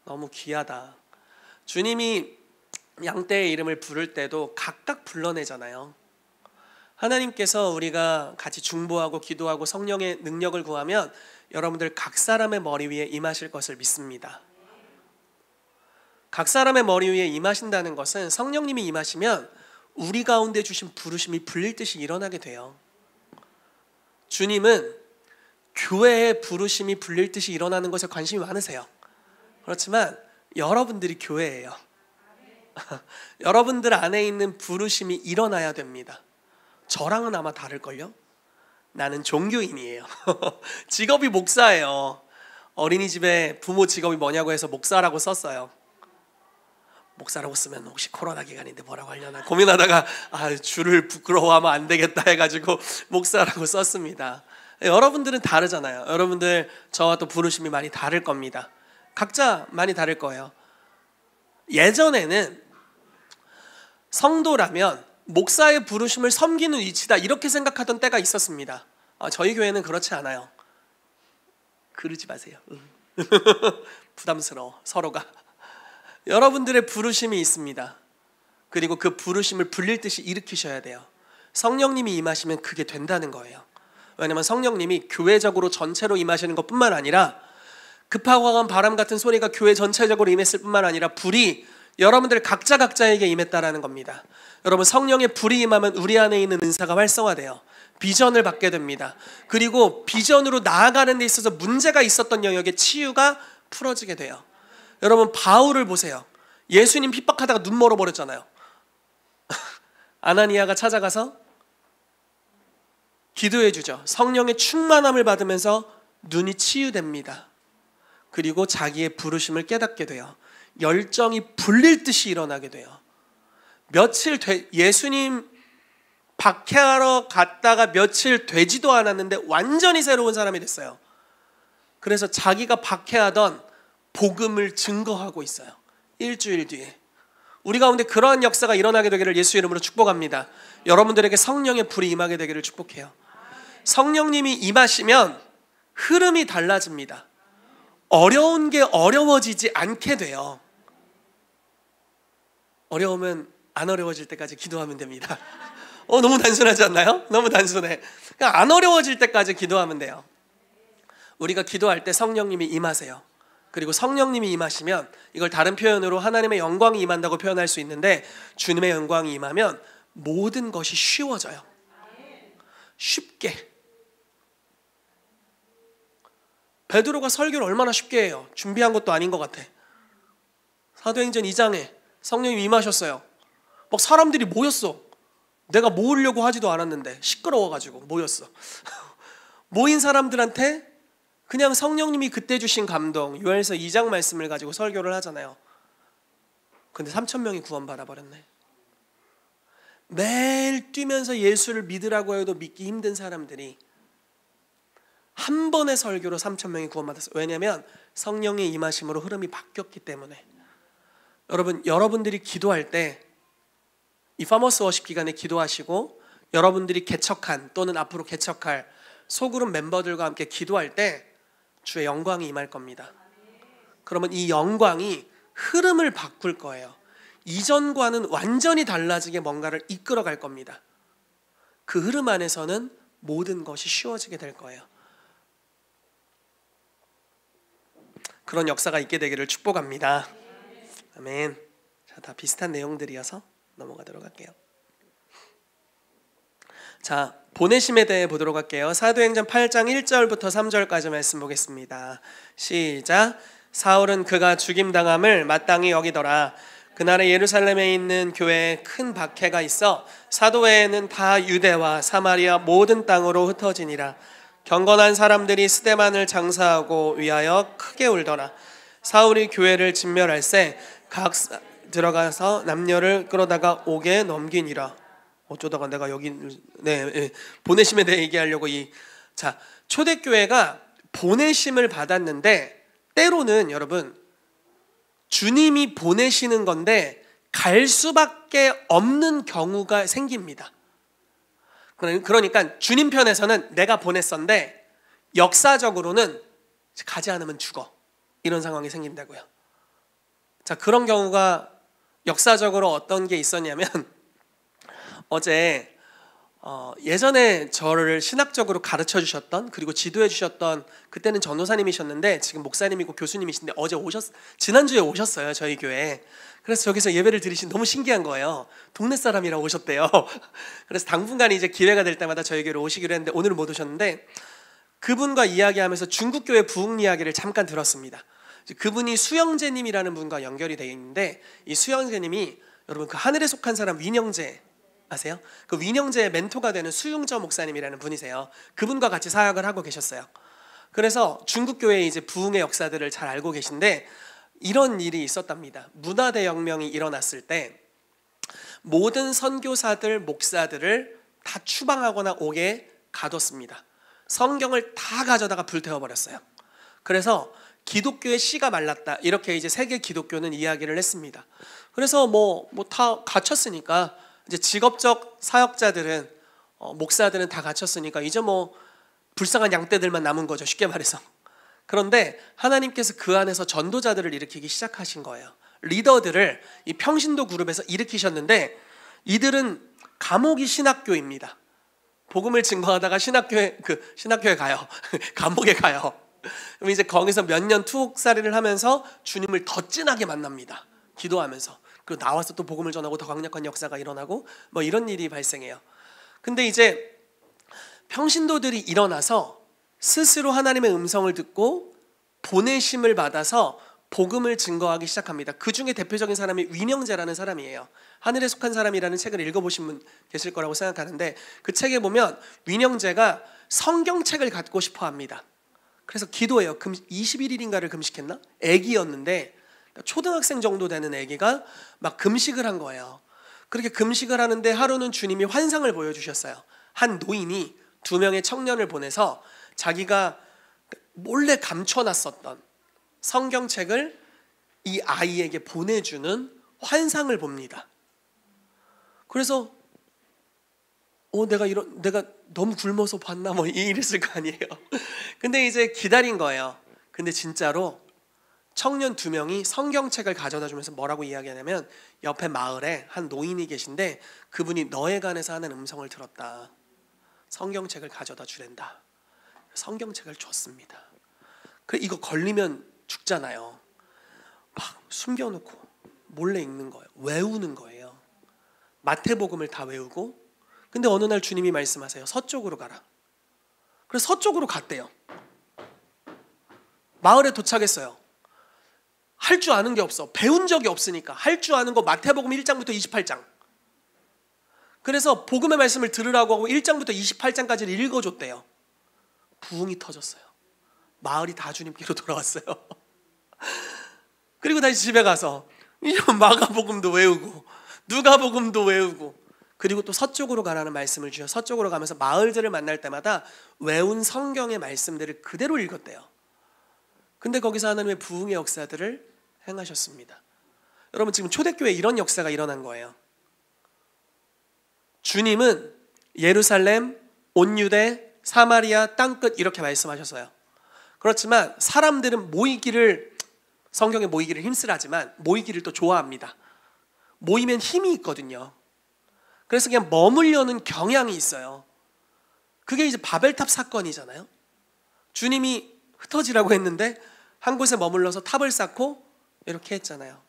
너무 귀하다. 주님이 양떼의 이름을 부를 때도 각각 불러내잖아요. 하나님께서 우리가 같이 중보하고 기도하고 성령의 능력을 구하면 여러분들 각 사람의 머리 위에 임하실 것을 믿습니다. 각 사람의 머리 위에 임하신다는 것은 성령님이 임하시면 우리 가운데 주신 부르심이 불릴 듯이 일어나게 돼요. 주님은 교회의 부르심이 불릴 듯이 일어나는 것에 관심이 많으세요. 그렇지만 여러분들이 교회예요. 여러분들 안에 있는 부르심이 일어나야 됩니다. 저랑은 아마 다를걸요? 나는 종교인이에요. 직업이 목사예요. 어린이집에 부모 직업이 뭐냐고 해서 목사라고 썼어요. 목사라고 쓰면 혹시 코로나 기간인데 뭐라고 하려나 고민하다가 주를 부끄러워하면 안 되겠다 해가지고 목사라고 썼습니다. 여러분들은 다르잖아요. 여러분들 저와 또 부르심이 많이 다를 겁니다. 각자 많이 다를 거예요. 예전에는 성도라면 목사의 부르심을 섬기는 위치다 이렇게 생각하던 때가 있었습니다. 저희 교회는 그렇지 않아요. 그러지 마세요. 부담스러워 서로가. 여러분들의 부르심이 있습니다. 그리고 그 부르심을 불릴 듯이 일으키셔야 돼요. 성령님이 임하시면 그게 된다는 거예요. 왜냐하면 성령님이 교회적으로 전체로 임하시는 것뿐만 아니라 급하고 강한 바람 같은 소리가 교회 전체적으로 임했을 뿐만 아니라 불이 여러분들 각자에게 임했다라는 겁니다. 여러분 성령의 불이 임하면 우리 안에 있는 은사가 활성화돼요. 비전을 받게 됩니다. 그리고 비전으로 나아가는 데 있어서 문제가 있었던 영역의 치유가 풀어지게 돼요. 여러분 바울을 보세요. 예수님 핍박하다가 눈 멀어버렸잖아요. 아나니아가 찾아가서 기도해 주죠. 성령의 충만함을 받으면서 눈이 치유됩니다. 그리고 자기의 부르심을 깨닫게 돼요. 열정이 불릴 듯이 일어나게 돼요. 예수님 박해하러 갔다가 며칠 되지도 않았는데 완전히 새로운 사람이 됐어요. 그래서 자기가 박해하던 복음을 증거하고 있어요. 일주일 뒤에. 우리 가운데 그러한 역사가 일어나게 되기를 예수 이름으로 축복합니다. 여러분들에게 성령의 불이 임하게 되기를 축복해요. 성령님이 임하시면 흐름이 달라집니다. 어려운 게 어려워지지 않게 돼요. 어려우면 안 어려워질 때까지 기도하면 됩니다. 너무 단순하지 않나요? 너무 단순해. 그냥 안 어려워질 때까지 기도하면 돼요. 우리가 기도할 때 성령님이 임하세요. 그리고 성령님이 임하시면 이걸 다른 표현으로 하나님의 영광이 임한다고 표현할 수 있는데 주님의 영광이 임하면 모든 것이 쉬워져요. 쉽게. 베드로가 설교를 얼마나 쉽게 해요. 준비한 것도 아닌 것 같아. 사도행전 2장에 성령님이 임하셨어요. 막 사람들이 모였어. 내가 모으려고 하지도 않았는데 시끄러워가지고 모였어. 모인 사람들한테 그냥 성령님이 그때 주신 감동, 요한일서 2장 말씀을 가지고 설교를 하잖아요. 근데 3,000명이 구원받아 버렸네. 매일 뛰면서 예수를 믿으라고 해도 믿기 힘든 사람들이 한 번의 설교로 3,000명이 구원받았어요. 왜냐하면 성령의 임하심으로 흐름이 바뀌었기 때문에. 여러분들이 기도할 때 이 파머스 워십 기간에 기도하시고 여러분들이 개척한 또는 앞으로 개척할 소그룹 멤버들과 함께 기도할 때 주의 영광이 임할 겁니다. 그러면 이 영광이 흐름을 바꿀 거예요. 이전과는 완전히 달라지게 뭔가를 이끌어갈 겁니다. 그 흐름 안에서는 모든 것이 쉬워지게 될 거예요. 그런 역사가 있게 되기를 축복합니다. 아멘. 자, 다 비슷한 내용들이어서 넘어가도록 할게요. 자, 보내심에 대해 보도록 할게요. 사도행전 8장 1절부터 3절까지 말씀 보겠습니다. 시작. 사울은 그가 죽임당함을 마땅히 여기더라. 그날에 예루살렘에 있는 교회에 큰 박해가 있어 사도 외에는 다 유대와 사마리아 모든 땅으로 흩어지니라. 경건한 사람들이 스데반을 장사하고 위하여 크게 울더라. 사울이 교회를 진멸할새 각 들어가서 남녀를 끌어다가 옥에 넘기니라. 어쩌다가 내가 여기 보내심에 대해 얘기하려고 자, 초대교회가 보내심을 받았는데 때로는 여러분 주님이 보내시는 건데 갈 수밖에 없는 경우가 생깁니다. 그러니까 주님 편에서는 내가 보냈었는데 역사적으로는 가지 않으면 죽어, 이런 상황이 생긴다고요. 자, 그런 경우가 역사적으로 어떤 게 있었냐면 어제 예전에 저를 신학적으로 가르쳐 주셨던, 그리고 지도해 주셨던, 그때는 전도사님이셨는데 지금 목사님이고 교수님이신데 지난주에 오셨어요, 저희 교회에. 그래서 저기서 예배를 드리신, 너무 신기한 거예요. 동네 사람이라 오셨대요. 그래서 당분간 이제 기회가 될 때마다 저희 교회로 오시기로 했는데 오늘은 못 오셨는데, 그분과 이야기하면서 중국교회 부흥 이야기를 잠깐 들었습니다. 그분이 수영재님이라는 분과 연결이 되어 있는데, 이 수영재님이 여러분 그 하늘에 속한 사람 위영재 아세요? 그 위영재의 멘토가 되는 수용저 목사님이라는 분이세요. 그분과 같이 사역을 하고 계셨어요. 그래서 중국교회의 이제 부흥의 역사들을 잘 알고 계신데, 이런 일이 있었답니다. 문화대혁명이 일어났을 때 모든 선교사들, 목사들을 다 추방하거나 옥에 가뒀습니다. 성경을 다 가져다가 불태워버렸어요. 그래서 기독교의 씨가 말랐다, 이렇게 이제 세계 기독교는 이야기를 했습니다. 그래서 다 갇혔으니까 이제 직업적 사역자들은 목사들은 다 갇혔으니까 이제 불쌍한 양떼들만 남은 거죠, 쉽게 말해서. 그런데 하나님께서 그 안에서 전도자들을 일으키기 시작하신 거예요. 리더들을 이 평신도 그룹에서 일으키셨는데, 이들은 감옥이 신학교입니다. 복음을 증거하다가 신학교에 가요. 감옥에 가요. 그럼 이제 거기서 몇 년 투옥살이를 하면서 주님을 더 진하게 만납니다. 기도하면서. 그리고 나와서 또 복음을 전하고 더 강력한 역사가 일어나고 이런 일이 발생해요. 근데 이제 평신도들이 일어나서 스스로 하나님의 음성을 듣고 보내심을 받아서 복음을 증거하기 시작합니다. 그 중에 대표적인 사람이 위명재라는 사람이에요. 하늘에 속한 사람이라는 책을 읽어보신 분 계실 거라고 생각하는데, 그 책에 보면 위명재가 성경책을 갖고 싶어 합니다. 그래서 기도해요. 21일인가를 금식했나? 애기였는데, 초등학생 정도 되는 애기가 막 금식을 한 거예요. 그렇게 금식을 하는데 하루는 주님이 환상을 보여주셨어요. 한 노인이 2명의 청년을 보내서 자기가 몰래 감춰놨었던 성경책을 이 아이에게 보내주는 환상을 봅니다. 그래서 내가 너무 굶어서 봤나 이랬을 거 아니에요. 근데 이제 기다린 거예요. 근데 진짜로 청년 2명이 성경책을 가져다 주면서 뭐라고 이야기하냐면, 옆에 마을에 한 노인이 계신데 그분이 너에 관해서 하는 음성을 들었다. 성경책을 가져다 주랜다. 성경책을 줬습니다. 이거 걸리면 죽잖아요. 막 숨겨놓고 몰래 읽는 거예요. 외우는 거예요. 마태복음을 다 외우고. 근데 어느 날 주님이 말씀하세요. 서쪽으로 가라. 그래서 서쪽으로 갔대요. 마을에 도착했어요. 할 줄 아는 게 없어. 배운 적이 없으니까. 할 줄 아는 거 마태복음 1장부터 28장. 그래서 복음의 말씀을 들으라고 하고 1장부터 28장까지를 읽어줬대요. 부흥이 터졌어요. 마을이 다 주님께로 돌아왔어요. 그리고 다시 집에 가서 이제 마가복음도 외우고 누가복음도 외우고, 그리고 또 서쪽으로 가라는 말씀을 주셔서 서쪽으로 가면서 마을들을 만날 때마다 외운 성경의 말씀들을 그대로 읽었대요. 근데 거기서 하나님의 부흥의 역사들을 행하셨습니다. 여러분, 지금 초대교회에 이런 역사가 일어난 거예요. 주님은 예루살렘, 온 유대, 사마리아 땅끝 이렇게 말씀하셨어요. 그렇지만 사람들은 성경에 모이기를 힘쓰라지만 모이기를 또 좋아합니다. 모이면 힘이 있거든요. 그래서 그냥 머물려는 경향이 있어요. 그게 이제 바벨탑 사건이잖아요. 주님이 흩어지라고 했는데 한 곳에 머물러서 탑을 쌓고 이렇게 했잖아요.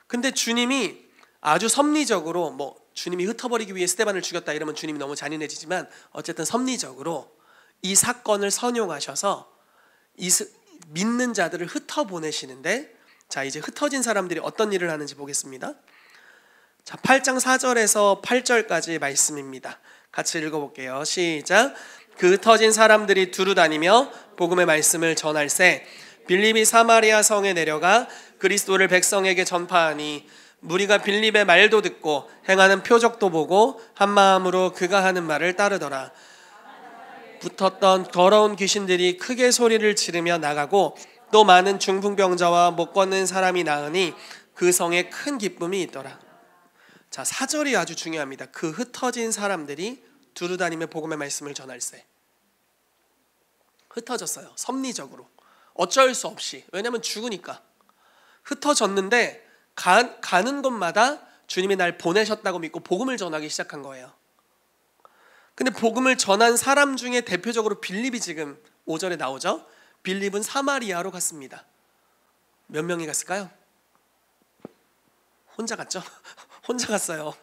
근데 주님이 아주 섭리적으로, 주님이 흩어버리기 위해 스데반을 죽였다 이러면 주님이 너무 잔인해지지만 어쨌든 섭리적으로 이 사건을 선용하셔서 믿는 자들을 흩어보내시는데, 자, 이제 흩어진 사람들이 어떤 일을 하는지 보겠습니다. 자, 8장 4절에서 8절까지 말씀입니다. 같이 읽어볼게요. 시작. 그 흩어진 사람들이 두루 다니며 복음의 말씀을 전할세 빌립이 사마리아 성에 내려가 그리스도를 백성에게 전파하니 무리가 빌립의 말도 듣고 행하는 표적도 보고 한 마음으로 그가 하는 말을 따르더라. 붙었던 더러운 귀신들이 크게 소리를 지르며 나가고 또 많은 중풍병자와 못 걷는 사람이 나으니 그 성에 큰 기쁨이 있더라. 자, 4절이 아주 중요합니다. 그 흩어진 사람들이 두루 다니며 복음의 말씀을 전할세. 흩어졌어요. 섭리적으로. 어쩔 수 없이. 왜냐하면 죽으니까. 흩어졌는데 가는 곳마다 주님이 날 보내셨다고 믿고 복음을 전하기 시작한 거예요. 근데 복음을 전한 사람 중에 대표적으로 빌립이 지금 5절에 나오죠. 빌립은 사마리아로 갔습니다. 몇 명이 갔을까요? 혼자 갔죠? 혼자 갔어요.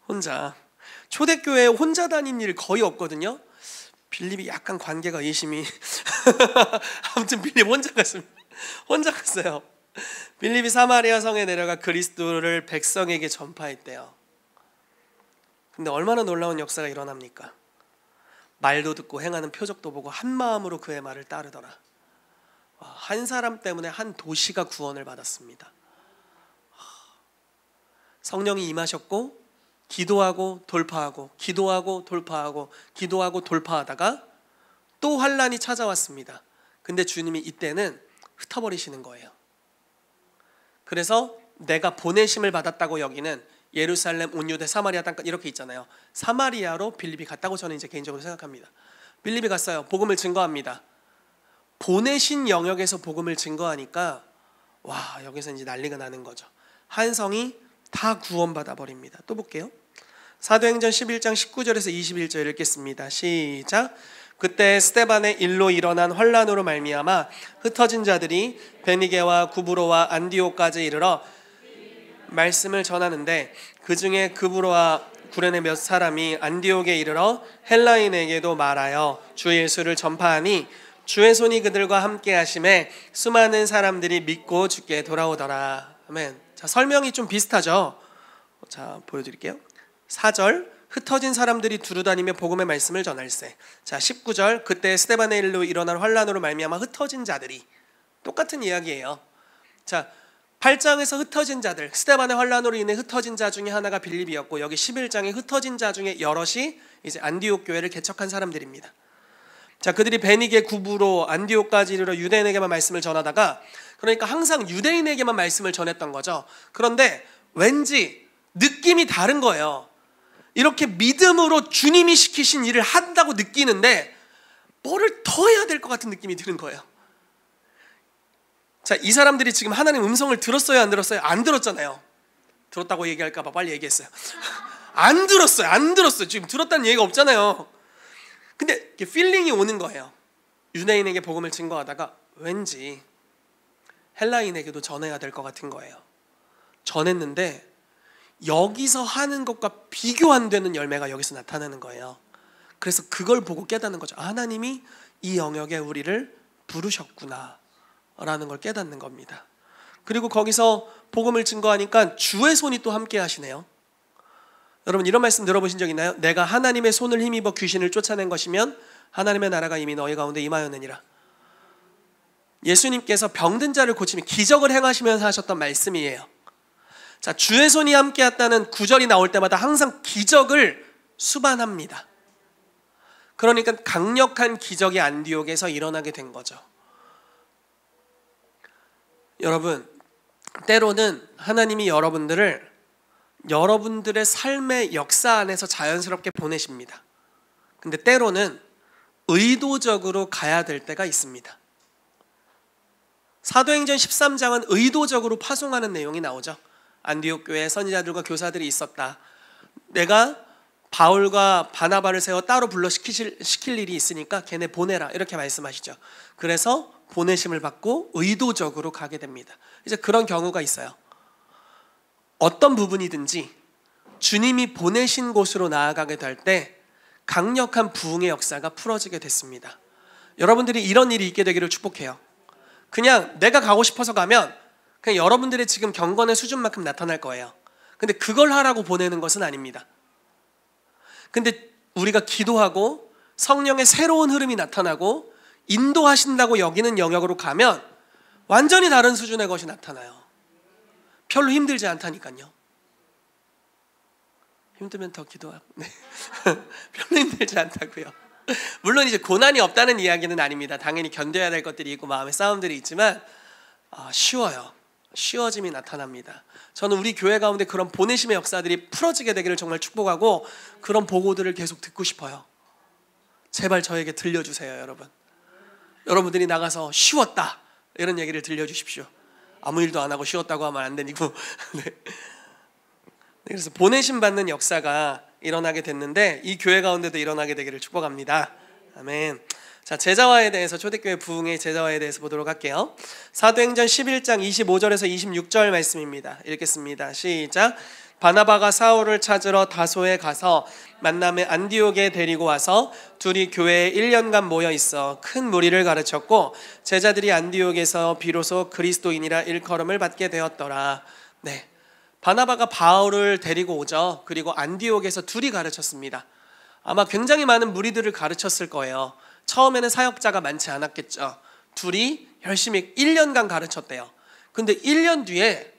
혼자. 초대교회에 혼자 다닌 일 거의 없거든요. 빌립이 약간 관계가 의심이 아무튼 빌립 혼자 갔습니다. 혼자 갔어요. 빌립이 사마리아 성에 내려가 그리스도를 백성에게 전파했대요. 근데 얼마나 놀라운 역사가 일어납니까? 말도 듣고 행하는 표적도 보고 한 마음으로 그의 말을 따르더라. 한 사람 때문에 한 도시가 구원을 받았습니다. 성령이 임하셨고 기도하고 돌파하고 기도하고 돌파하고 기도하고 돌파하다가 또 환란이 찾아왔습니다. 근데 주님이 이때는 흩어버리시는 거예요. 그래서 내가 보내심을 받았다고 여기는 예루살렘, 온 유대, 사마리아 땅까지 이렇게 있잖아요. 사마리아로 빌립이 갔다고 저는 이제 개인적으로 생각합니다. 빌립이 갔어요. 복음을 증거합니다. 보내신 영역에서 복음을 증거하니까 여기서 이제 난리가 나는 거죠. 한 성이 다 구원받아 버립니다. 또 볼게요. 사도행전 11장 19절에서 21절 읽겠습니다. 시작. 그때 스데반의 일로 일어난 환란으로 말미암아 흩어진 자들이 베니게와 구브로와 안디오까지 이르러 말씀을 전하는데 그 중에 구브로와 구레네 몇 사람이 안디옥에 이르러 헬라인에게도 말하여 주 예수를 전파하니 주의 손이 그들과 함께 하심에 수많은 사람들이 믿고 주께 돌아오더라. 아멘. 자, 설명이 좀 비슷하죠. 자, 보여드릴게요. 4절 흩어진 사람들이 두루다니며 복음의 말씀을 전할세. 자, 19절 그때 스데반의 일로 일어난 환란으로 말미암아 흩어진 자들이, 똑같은 이야기예요. 자, 8장에서 흩어진 자들, 스데반의 환란으로 인해 흩어진 자 중에 하나가 빌립이었고, 여기 11장에 흩어진 자 중에 여럿이 이제 안디옥 교회를 개척한 사람들입니다. 자, 그들이 베니게, 구브로, 안디옥까지 이르러 유대인에게만 말씀을 전하다가, 그러니까 항상 유대인에게만 말씀을 전했던 거죠. 그런데 왠지 느낌이 다른 거예요. 이렇게 믿음으로 주님이 시키신 일을 한다고 느끼는데 뭐를 더 해야 될 것 같은 느낌이 드는 거예요. 자, 이 사람들이 지금 하나님 음성을 들었어요, 안 들었어요? 안 들었잖아요. 들었다고 얘기할까 봐 빨리 얘기했어요. 안 들었어요. 안 들었어요. 지금 들었다는 얘기가 없잖아요. 근데 이렇게 필링이 오는 거예요. 유대인에게 복음을 증거하다가 왠지 헬라인에게도 전해야 될 것 같은 거예요. 전했는데 여기서 하는 것과 비교 안 되는 열매가 여기서 나타나는 거예요. 그래서 그걸 보고 깨닫는 거죠. 하나님이 이 영역에 우리를 부르셨구나 라는 걸 깨닫는 겁니다. 그리고 거기서 복음을 증거하니까 주의 손이 또 함께 하시네요. 여러분, 이런 말씀 들어보신 적 있나요? 내가 하나님의 손을 힘입어 귀신을 쫓아낸 것이면 하나님의 나라가 이미 너희 가운데 임하였느니라. 예수님께서 병든 자를 고치며 기적을 행하시면서 하셨던 말씀이에요. 자, 주의 손이 함께 했다는 구절이 나올 때마다 항상 기적을 수반합니다. 그러니까 강력한 기적이 안디옥에서 일어나게 된 거죠. 여러분, 때로는 하나님이 여러분들의 삶의 역사 안에서 자연스럽게 보내십니다. 근데 때로는 의도적으로 가야 될 때가 있습니다. 사도행전 13장은 의도적으로 파송하는 내용이 나오죠. 안디옥 교회에 선지자들과 교사들이 있었다. 내가 바울과 바나바를 세워 따로 불러 시킬 일이 있으니까 걔네 보내라, 이렇게 말씀하시죠. 그래서 보내심을 받고 의도적으로 가게 됩니다. 이제 그런 경우가 있어요. 어떤 부분이든지 주님이 보내신 곳으로 나아가게 될 때 강력한 부흥의 역사가 풀어지게 됐습니다. 여러분들이 이런 일이 있게 되기를 축복해요. 그냥 내가 가고 싶어서 가면 그냥 여러분들의 지금 경건의 수준만큼 나타날 거예요. 근데 그걸 하라고 보내는 것은 아닙니다. 근데 우리가 기도하고 성령의 새로운 흐름이 나타나고 인도하신다고 여기는 영역으로 가면 완전히 다른 수준의 것이 나타나요. 별로 힘들지 않다니까요. 힘들면 더 기도하고. 네. 별로 힘들지 않다고요. 물론 이제 고난이 없다는 이야기는 아닙니다. 당연히 견뎌야 될 것들이 있고 마음의 싸움들이 있지만 쉬워요. 쉬워짐이 나타납니다. 저는 우리 교회 가운데 그런 보내심의 역사들이 풀어지게 되기를 정말 축복하고 그런 보고들을 계속 듣고 싶어요. 제발 저에게 들려주세요, 여러분. 여러분들이 나가서 쉬웠다 이런 얘기를 들려주십시오. 아무 일도 안 하고 쉬웠다고 하면 안 되니고. 네. 그래서 보내심 받는 역사가 일어나게 됐는데 이 교회 가운데도 일어나게 되기를 축복합니다. 아멘. 자, 제자화에 대해서, 초대교회 부흥의 제자화에 대해서 보도록 할게요. 사도행전 11장 25절에서 26절 말씀입니다. 읽겠습니다. 시작. 바나바가 사울을 찾으러 다소에 가서 만남에 안디옥에 데리고 와서 둘이 교회에 1년간 모여 있어 큰 무리를 가르쳤고 제자들이 안디옥에서 비로소 그리스도인이라 일컬음을 받게 되었더라. 네, 바나바가 바울을 데리고 오죠. 그리고 안디옥에서 둘이 가르쳤습니다. 아마 굉장히 많은 무리들을 가르쳤을 거예요. 처음에는 사역자가 많지 않았겠죠. 둘이 열심히 1년간 가르쳤대요. 근데 1년 뒤에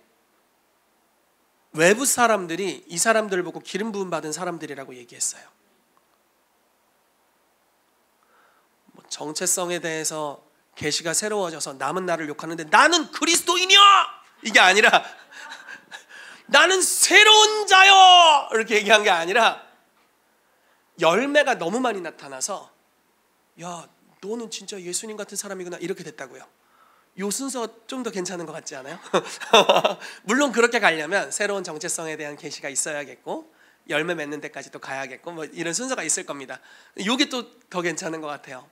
외부 사람들이 이 사람들을 보고 기름 부음 받은 사람들이라고 얘기했어요. 정체성에 대해서 계시가 새로워져서 남은 나를 욕하는데 나는 그리스도인이야! 이게 아니라 나는 새로운 자요! 이렇게 얘기한 게 아니라 열매가 너무 많이 나타나서 야, 너는 진짜 예수님 같은 사람이구나 이렇게 됐다고요. 요 순서 좀 더 괜찮은 것 같지 않아요? 물론 그렇게 가려면 새로운 정체성에 대한 계시가 있어야겠고 열매 맺는 데까지 또 가야겠고 뭐 이런 순서가 있을 겁니다. 이게 또 더 괜찮은 것 같아요.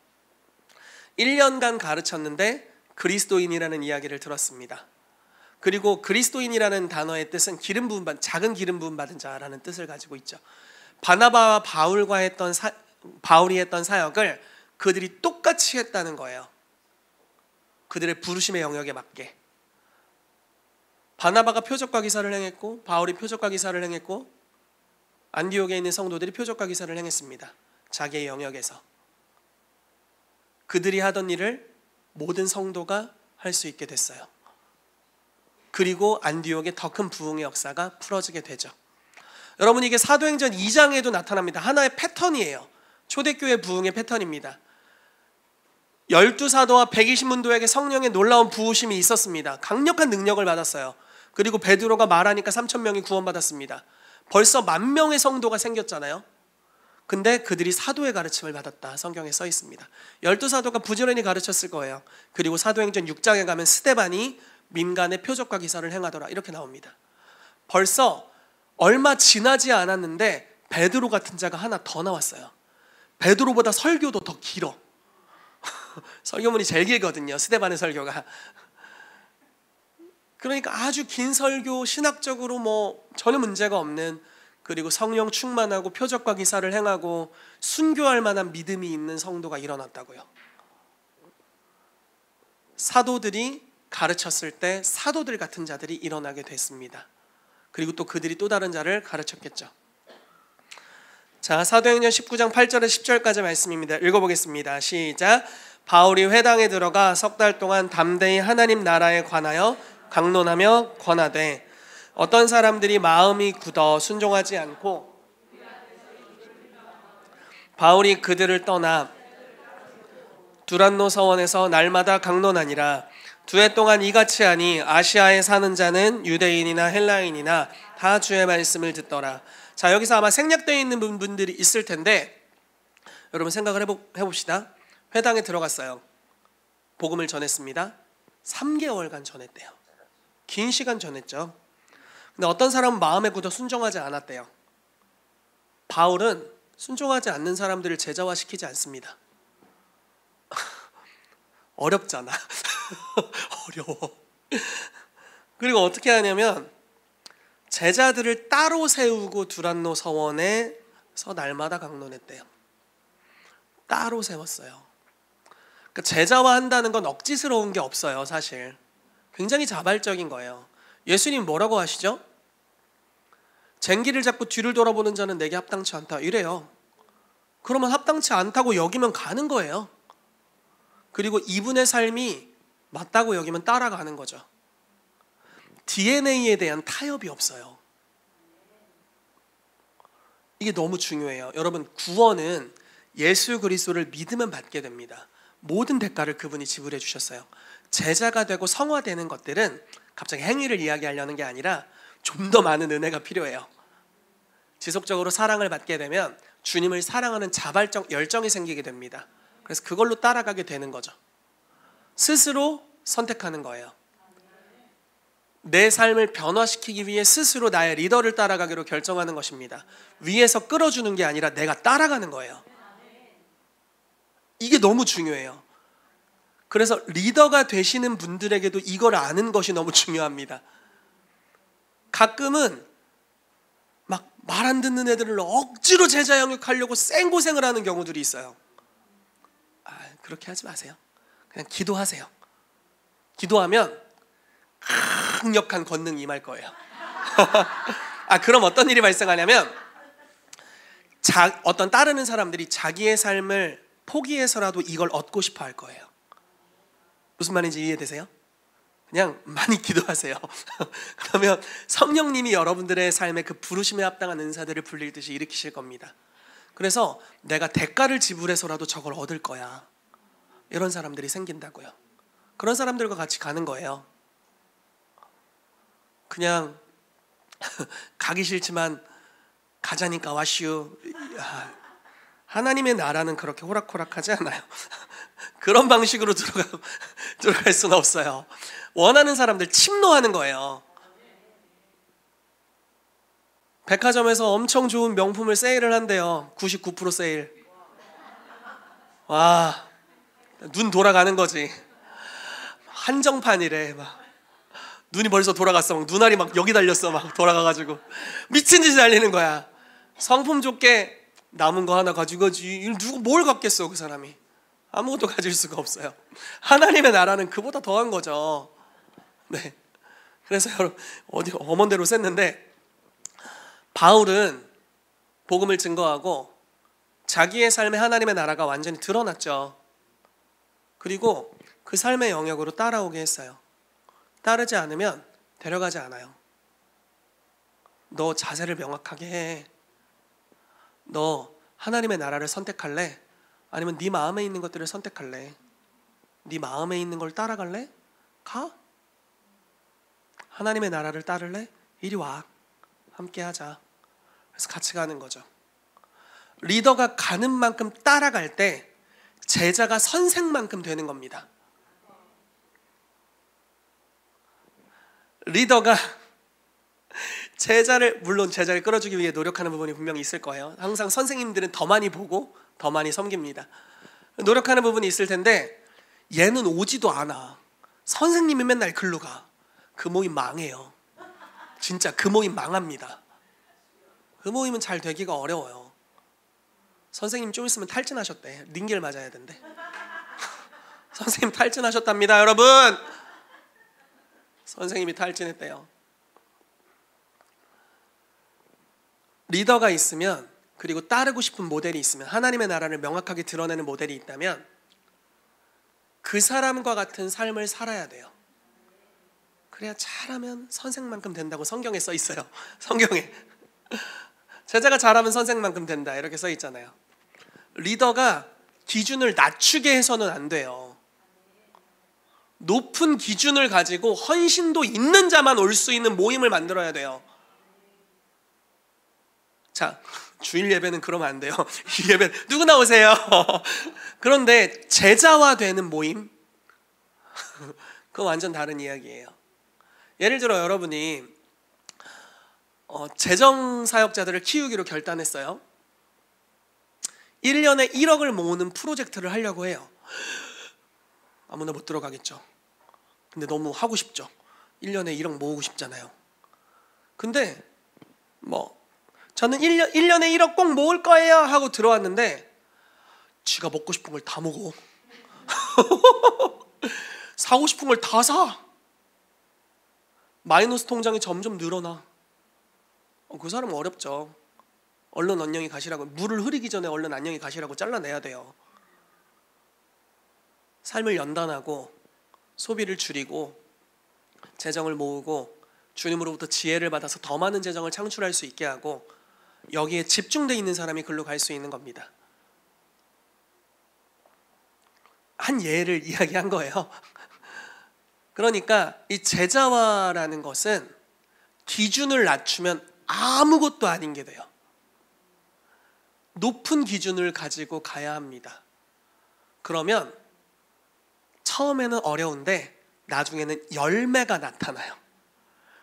1년간 가르쳤는데 그리스도인이라는 이야기를 들었습니다. 그리고 그리스도인이라는 단어의 뜻은 기름 부음 받은, 작은 기름 부음 받은 자라는 뜻을 가지고 있죠. 바나바와 바울이 했던 사역을 그들이 똑같이 했다는 거예요. 그들의 부르심의 영역에 맞게. 바나바가 표적과 기사를 행했고 바울이 표적과 기사를 행했고 안디옥에 있는 성도들이 표적과 기사를 행했습니다. 자기의 영역에서. 그들이 하던 일을 모든 성도가 할 수 있게 됐어요. 그리고 안디옥에 더 큰 부흥의 역사가 풀어지게 되죠. 여러분, 이게 사도행전 2장에도 나타납니다. 하나의 패턴이에요. 초대교회 부흥의 패턴입니다. 12사도와 120문도에게 성령의 놀라운 부으심이 있었습니다. 강력한 능력을 받았어요. 그리고 베드로가 말하니까 3,000명이 구원받았습니다. 벌써 10,000명의 성도가 생겼잖아요. 근데 그들이 사도의 가르침을 받았다, 성경에 써 있습니다. 12사도가 부지런히 가르쳤을 거예요. 그리고 사도행전 6장에 가면 스데반이 민간의 표적과 기사를 행하더라 이렇게 나옵니다. 벌써 얼마 지나지 않았는데 베드로 같은 자가 하나 더 나왔어요. 베드로보다 설교도 더 길어. 설교문이 제일 길거든요, 스데반의 설교가. 그러니까 아주 긴 설교, 신학적으로 뭐 전혀 문제가 없는, 그리고 성령 충만하고 표적과 기사를 행하고 순교할 만한 믿음이 있는 성도가 일어났다고요. 사도들이 가르쳤을 때 사도들 같은 자들이 일어나게 됐습니다. 그리고 또 그들이 또 다른 자를 가르쳤겠죠. 자, 사도행전 19장 8절에서 10절까지 말씀입니다. 읽어보겠습니다. 시작. 바울이 회당에 들어가 석 달 동안 담대히 하나님 나라에 관하여 강론하며 권하되 어떤 사람들이 마음이 굳어 순종하지 않고 바울이 그들을 떠나 두란노 서원에서 날마다 강론하니라. 2해 동안 이같이 하니 아시아에 사는 자는 유대인이나 헬라인이나 다 주의 말씀을 듣더라. 자, 여기서 아마 생략되어 있는 분들이 있을 텐데 여러분 생각을 해봅시다. 회당에 들어갔어요. 복음을 전했습니다. 3개월간 전했대요. 긴 시간 전했죠. 근데 어떤 사람은 마음에 굳어 순종하지 않았대요. 바울은 순종하지 않는 사람들을 제자화시키지 않습니다. 어렵잖아. 어려워. 그리고 어떻게 하냐면 제자들을 따로 세우고 두란노 서원에서 날마다 강론했대요. 따로 세웠어요. 그러니까 제자화한다는 건 억지스러운 게 없어요. 사실 굉장히 자발적인 거예요. 예수님 뭐라고 하시죠? 쟁기를 잡고 뒤를 돌아보는 자는 내게 합당치 않다 이래요. 그러면 합당치 않다고 여기면 가는 거예요. 그리고 이분의 삶이 맞다고 여기면 따라가는 거죠. DNA에 대한 타협이 없어요. 이게 너무 중요해요. 여러분, 구원은 예수 그리스도를 믿으면 받게 됩니다. 모든 대가를 그분이 지불해 주셨어요. 제자가 되고 성화되는 것들은 갑자기 행위를 이야기하려는 게 아니라 좀 더 많은 은혜가 필요해요. 지속적으로 사랑을 받게 되면 주님을 사랑하는 자발적 열정이 생기게 됩니다. 그래서 그걸로 따라가게 되는 거죠. 스스로 선택하는 거예요. 내 삶을 변화시키기 위해 스스로 나의 리더를 따라가기로 결정하는 것입니다. 위에서 끌어주는 게 아니라 내가 따라가는 거예요. 이게 너무 중요해요. 그래서 리더가 되시는 분들에게도 이걸 아는 것이 너무 중요합니다. 가끔은 막 말 안 듣는 애들을 억지로 제자 영역하려고 생고생을 하는 경우들이 있어요. 그렇게 하지 마세요. 그냥 기도하세요. 기도하면 강력한 권능이 임할 거예요. 그럼 어떤 일이 발생하냐면 어떤 따르는 사람들이 자기의 삶을 포기해서라도 이걸 얻고 싶어 할 거예요. 무슨 말인지 이해되세요? 그냥 많이 기도하세요. 그러면 성령님이 여러분들의 삶에 그 부르심에 합당한 은사들을 불리듯이 일으키실 겁니다. 그래서 내가 대가를 지불해서라도 저걸 얻을 거야, 이런 사람들이 생긴다고요. 그런 사람들과 같이 가는 거예요. 그냥 가기 싫지만 가자니까 와슈. 하나님의 나라는 그렇게 호락호락하지 않아요. 그런 방식으로 들어갈 수는 없어요. 원하는 사람들 침노하는 거예요. 백화점에서 엄청 좋은 명품을 세일을 한대요. 99% 세일. 와, 눈 돌아가는 거지. 한정판이래. 막 눈이 벌써 돌아갔어. 막 눈알이 막 여기 달렸어. 막 돌아가가지고 미친 짓이 달리는 거야. 성품 좋게 남은 거 하나 가지고 가지. 누구 뭘 갖겠어 그 사람이. 아무것도 가질 수가 없어요. 하나님의 나라는 그보다 더한 거죠. 네. 그래서 여러분 어디 엄원대로 셌는데, 바울은 복음을 증거하고 자기의 삶에 하나님의 나라가 완전히 드러났죠. 그리고 그 삶의 영역으로 따라오게 했어요. 따르지 않으면 데려가지 않아요. 너 자세를 명확하게 해. 너 하나님의 나라를 선택할래? 아니면 네 마음에 있는 것들을 선택할래? 네 마음에 있는 걸 따라갈래? 가. 하나님의 나라를 따를래? 이리 와. 함께 하자. 그래서 같이 가는 거죠. 리더가 가는 만큼 따라갈 때 제자가 선생만큼 되는 겁니다. 리더가 물론 제자를 끌어주기 위해 노력하는 부분이 분명히 있을 거예요. 항상 선생님들은 더 많이 보고 더 많이 섬깁니다. 노력하는 부분이 있을 텐데 얘는 오지도 않아. 선생님이 맨날 글로 가. 그 모임 망해요. 진짜 그 모임 망합니다. 그 모임은 잘 되기가 어려워요. 선생님 좀 있으면 탈진하셨대. 링겔 맞아야 된대. 선생님 탈진하셨답니다, 여러분. 선생님이 탈진했대요. 리더가 있으면, 그리고 따르고 싶은 모델이 있으면, 하나님의 나라를 명확하게 드러내는 모델이 있다면 그 사람과 같은 삶을 살아야 돼요. 그래야 잘하면 선생만큼 된다고 성경에 써 있어요. 성경에 제자가 잘하면 선생만큼 된다 이렇게 써 있잖아요. 리더가 기준을 낮추게 해서는 안 돼요. 높은 기준을 가지고 헌신도 있는 자만 올 수 있는 모임을 만들어야 돼요. 자, 주일 예배는 그러면 안 돼요. 이 예배 누구 나오세요? 그런데 제자화되는 모임, 그건 완전 다른 이야기예요. 예를 들어 여러분이 재정사역자들을 키우기로 결단했어요. 1년에 1억을 모으는 프로젝트를 하려고 해요. 아무나 못 들어가겠죠. 근데 너무 하고 싶죠. 1년에 1억 모으고 싶잖아요. 근데 저는 1년에 1억 꼭 모을 거예요 하고 들어왔는데 지가 먹고 싶은 걸 다 먹어. 사고 싶은 걸 다 사. 마이너스 통장이 점점 늘어나. 그 사람은 어렵죠. 얼른 안녕히 가시라고, 물을 흐리기 전에 얼른 안녕히 가시라고 잘라내야 돼요. 삶을 연단하고 소비를 줄이고 재정을 모으고 주님으로부터 지혜를 받아서 더 많은 재정을 창출할 수 있게 하고 여기에 집중되어 있는 사람이 글로 갈 수 있는 겁니다. 한 예를 이야기한 거예요. 그러니까 이 제자화라는 것은 기준을 낮추면 아무것도 아닌 게 돼요. 높은 기준을 가지고 가야 합니다. 그러면 처음에는 어려운데 나중에는 열매가 나타나요.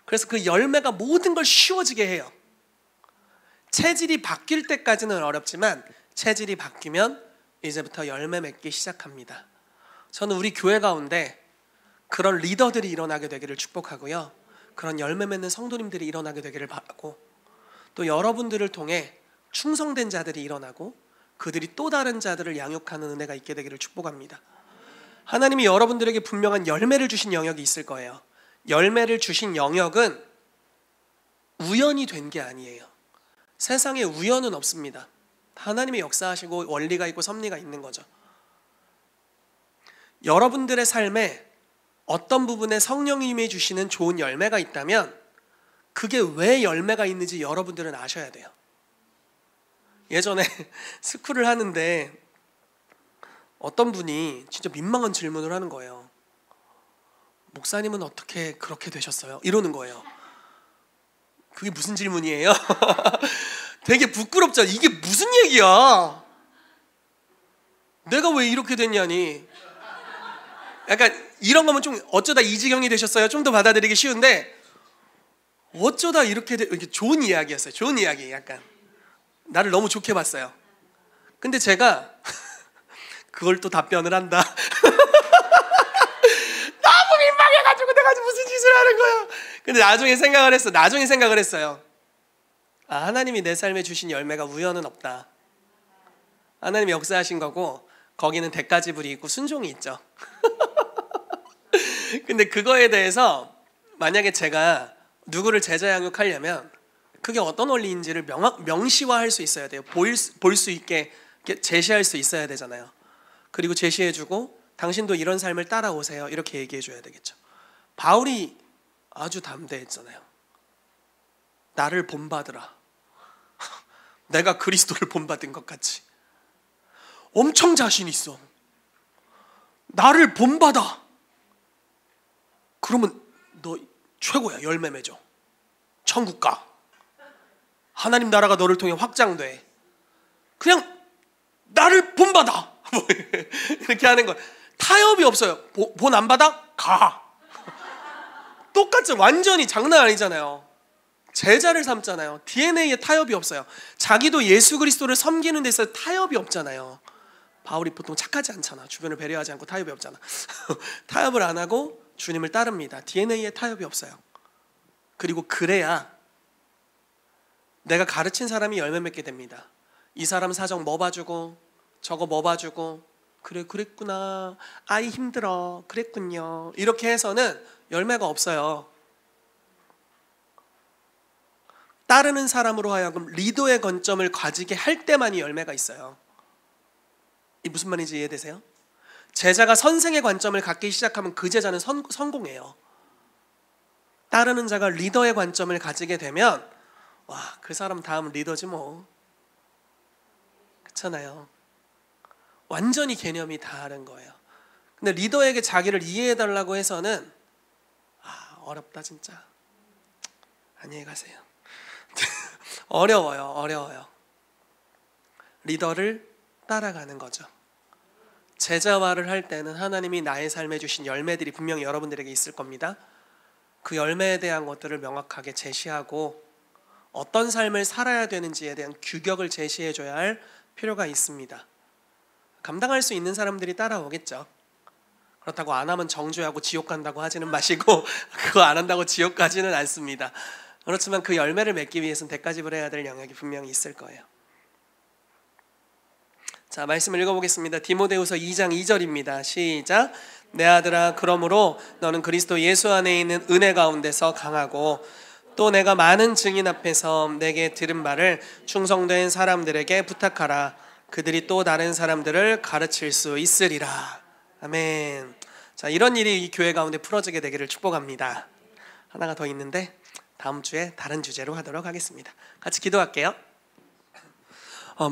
그래서 그 열매가 모든 걸 쉬워지게 해요. 체질이 바뀔 때까지는 어렵지만 체질이 바뀌면 이제부터 열매 맺기 시작합니다. 저는 우리 교회 가운데 그런 리더들이 일어나게 되기를 축복하고요. 그런 열매 맺는 성도님들이 일어나게 되기를 바라고, 또 여러분들을 통해 충성된 자들이 일어나고 그들이 또 다른 자들을 양육하는 은혜가 있게 되기를 축복합니다. 하나님이 여러분들에게 분명한 열매를 주신 영역이 있을 거예요. 열매를 주신 영역은 우연이 된 게 아니에요. 세상에 우연은 없습니다. 하나님이 역사하시고 원리가 있고 섭리가 있는 거죠. 여러분들의 삶에 어떤 부분에 성령님이 주시는 좋은 열매가 있다면 그게 왜 열매가 있는지 여러분들은 아셔야 돼요. 예전에 스쿨을 하는데 어떤 분이 진짜 민망한 질문을 하는 거예요. 목사님은 어떻게 그렇게 되셨어요? 이러는 거예요. 그게 무슨 질문이에요? 되게 부끄럽죠. 이게 무슨 얘기야? 내가 왜 이렇게 됐냐니. 약간 이런 거면 좀 어쩌다 이 지경이 되셨어요? 좀 더 받아들이기 쉬운데 어쩌다 이렇게 이게 좋은 이야기였어요. 좋은 이야기. 약간 나를 너무 좋게 봤어요. 근데 제가 그걸 또 답변을 한다. 너무 민망해가지고 내가 무슨 짓을 하는 거야. 근데 나중에 생각을 했어요. 하나님이 내 삶에 주신 열매가 우연은 없다. 하나님이 역사하신 거고 거기는 대가 지불이 있고 순종이 있죠. 근데 그거에 대해서 만약에 제가 누구를 제자 양육하려면 그게 어떤 원리인지를 명시화할 수 있어야 돼요. 볼 수 있게 제시할 수 있어야 되잖아요. 그리고 제시해주고 당신도 이런 삶을 따라오세요. 이렇게 얘기해줘야 되겠죠. 바울이 아주 담대했잖아요. 나를 본받으라. 내가 그리스도를 본받은 것 같이. 엄청 자신 있어. 나를 본받아. 그러면 너 최고야. 열매 맺어. 천국 가. 하나님 나라가 너를 통해 확장돼. 그냥 나를 본받아. 이렇게 하는 거야. 타협이 없어요. 본 안 받아? 가. 똑같죠. 완전히 장난 아니잖아요. 제자를 삼잖아요. DNA에 타협이 없어요. 자기도 예수 그리스도를 섬기는 데서 타협이 없잖아요. 바울이 보통 착하지 않잖아. 주변을 배려하지 않고 타협이 없잖아. 타협을 안 하고 주님을 따릅니다. DNA에 타협이 없어요. 그리고 그래야 내가 가르친 사람이 열매 맺게 됩니다. 이 사람 사정 뭐 봐주고 저거 뭐 봐주고 그래 그랬구나. 아이 힘들어. 그랬군요. 이렇게 해서는 열매가 없어요. 따르는 사람으로 하여금 리더의 관점을 가지게 할 때만이 열매가 있어요. 이 무슨 말인지 이해되세요? 제자가 선생의 관점을 갖기 시작하면 그 제자는 성공해요. 따르는 자가 리더의 관점을 가지게 되면 와, 그 사람 다음 리더지 뭐. 그렇잖아요. 완전히 개념이 다른 거예요. 근데 리더에게 자기를 이해해달라고 해서는 어렵다 진짜. 안녕히 가세요. 어려워요. 리더를 따라가는 거죠. 제자화를 할 때는 하나님이 나의 삶에 주신 열매들이 분명히 여러분들에게 있을 겁니다. 그 열매에 대한 것들을 명확하게 제시하고 어떤 삶을 살아야 되는지에 대한 규격을 제시해줘야 할 필요가 있습니다. 감당할 수 있는 사람들이 따라오겠죠. 그렇다고 안 하면 정죄하고 지옥 간다고 하지는 마시고 그거 안 한다고 지옥 가지는 않습니다. 그렇지만 그 열매를 맺기 위해서는 대가 지불해야 될 영역이 분명히 있을 거예요. 자, 말씀을 읽어보겠습니다. 디모데후서 2장 2절입니다. 시작. 내 아들아, 그러므로 너는 그리스도 예수 안에 있는 은혜 가운데서 강하고 또 내가 많은 증인 앞에서 내게 들은 말을 충성된 사람들에게 부탁하라. 그들이 또 다른 사람들을 가르칠 수 있으리라. 아멘. 자, 이런 일이 이 교회 가운데 풀어지게 되기를 축복합니다. 하나가 더 있는데 다음 주에 다른 주제로 하도록 하겠습니다. 같이 기도할게요.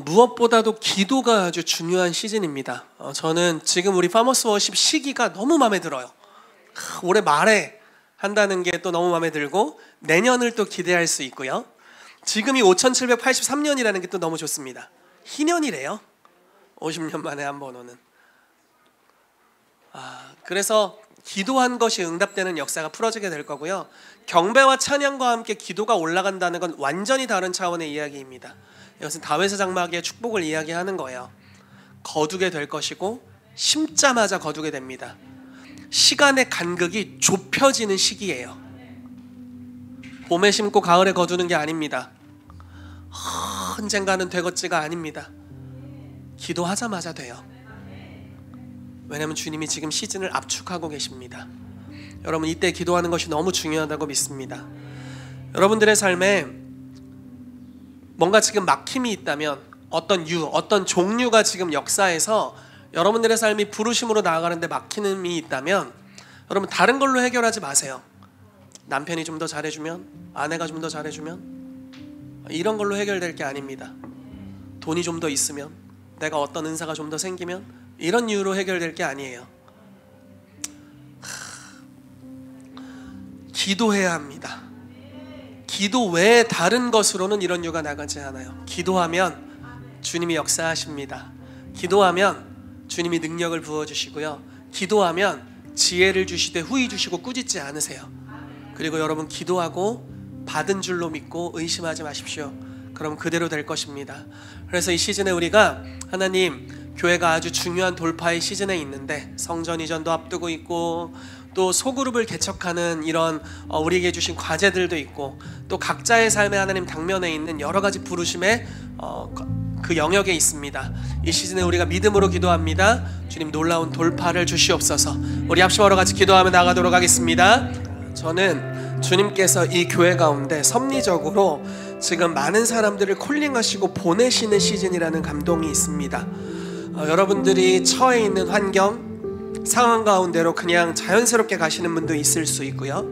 무엇보다도 기도가 아주 중요한 시즌입니다. 저는 지금 우리 파머스 워십 시기가 너무 마음에 들어요. 올해 말에 한다는 게 또 너무 마음에 들고 내년을 또 기대할 수 있고요. 지금이 5783년이라는 게 또 너무 좋습니다. 희년이래요. 50년 만에 한 번 오는. 그래서 기도한 것이 응답되는 역사가 풀어지게 될 거고요. 경배와 찬양과 함께 기도가 올라간다는 건 완전히 다른 차원의 이야기입니다. 이것은 다윗의 장막의 축복을 이야기하는 거예요. 거두게 될 것이고 심자마자 거두게 됩니다. 시간의 간극이 좁혀지는 시기예요. 봄에 심고 가을에 거두는 게 아닙니다. 언젠가는 되겠지가 아닙니다. 기도하자마자 돼요. 왜냐하면 주님이 지금 시즌을 압축하고 계십니다. 여러분, 이때 기도하는 것이 너무 중요하다고 믿습니다. 여러분들의 삶에 뭔가 지금 막힘이 있다면 어떤 종류가 지금 역사에서 여러분들의 삶이 부르심으로 나아가는데 막힘이 있다면 여러분 다른 걸로 해결하지 마세요. 남편이 좀 더 잘해주면, 아내가 좀 더 잘해주면, 이런 걸로 해결될 게 아닙니다. 돈이 좀 더 있으면, 내가 어떤 은사가 좀 더 생기면, 이런 이유로 해결될 게 아니에요. 기도해야 합니다. 기도 외에 다른 것으로는 이런 이유가 나가지 않아요. 기도하면 주님이 역사하십니다. 기도하면 주님이 능력을 부어주시고요. 기도하면 지혜를 주시되 후히 주시고 꾸짖지 않으세요. 그리고 여러분 기도하고 받은 줄로 믿고 의심하지 마십시오. 그럼 그대로 될 것입니다. 그래서 이 시즌에 우리가 하나님, 교회가 아주 중요한 돌파의 시즌에 있는데 성전 이전도 앞두고 있고 또 소그룹을 개척하는 이런 우리에게 주신 과제들도 있고 또 각자의 삶에 하나님 당면에 있는 여러 가지 부르심의 그 영역에 있습니다. 이 시즌에 우리가 믿음으로 기도합니다. 주님, 놀라운 돌파를 주시옵소서. 우리 합심하러 같이 기도하며 나가도록 하겠습니다. 저는 주님께서 이 교회 가운데 섭리적으로 지금 많은 사람들을 콜링하시고 보내시는 시즌이라는 감동이 있습니다. 여러분들이 처해 있는 환경, 상황 가운데로 그냥 자연스럽게 가시는 분도 있을 수 있고요.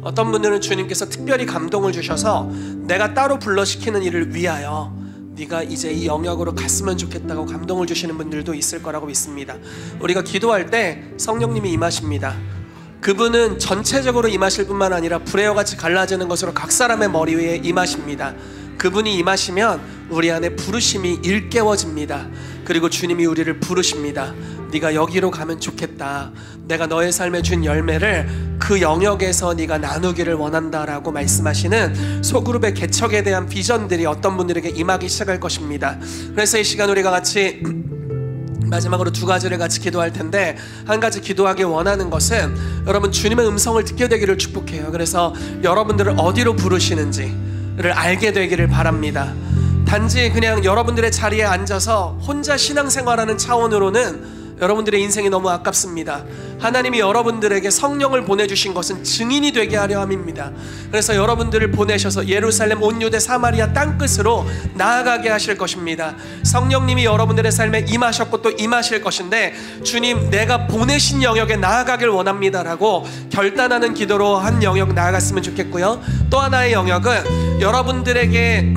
어떤 분들은 주님께서 특별히 감동을 주셔서 내가 따로 불러시키는 일을 위하여 네가 이제 이 영역으로 갔으면 좋겠다고 감동을 주시는 분들도 있을 거라고 믿습니다. 우리가 기도할 때 성령님이 임하십니다. 그분은 전체적으로 임하실 뿐만 아니라 불에어같이 갈라지는 것으로 각 사람의 머리 위에 임하십니다. 그분이 임하시면 우리 안에 부르심이 일깨워집니다. 그리고 주님이 우리를 부르십니다. 네가 여기로 가면 좋겠다. 내가 너의 삶에 준 열매를 그 영역에서 네가 나누기를 원한다라고 말씀하시는 소그룹의 개척에 대한 비전들이 어떤 분들에게 임하기 시작할 것입니다. 그래서 이 시간 우리가 같이 마지막으로 두 가지를 같이 기도할 텐데, 한 가지 기도하기 원하는 것은 여러분 주님의 음성을 듣게 되기를 축복해요. 그래서 여러분들을 어디로 부르시는지를 알게 되기를 바랍니다. 단지 그냥 여러분들의 자리에 앉아서 혼자 신앙생활하는 차원으로는 여러분들의 인생이 너무 아깝습니다. 하나님이 여러분들에게 성령을 보내주신 것은 증인이 되게 하려 함입니다. 그래서 여러분들을 보내셔서 예루살렘, 온 유대, 사마리아 땅끝으로 나아가게 하실 것입니다. 성령님이 여러분들의 삶에 임하셨고 또 임하실 것인데, 주님, 내가 보내신 영역에 나아가길 원합니다라고 결단하는 기도로 한 영역 나아갔으면 좋겠고요. 또 하나의 영역은 여러분들에게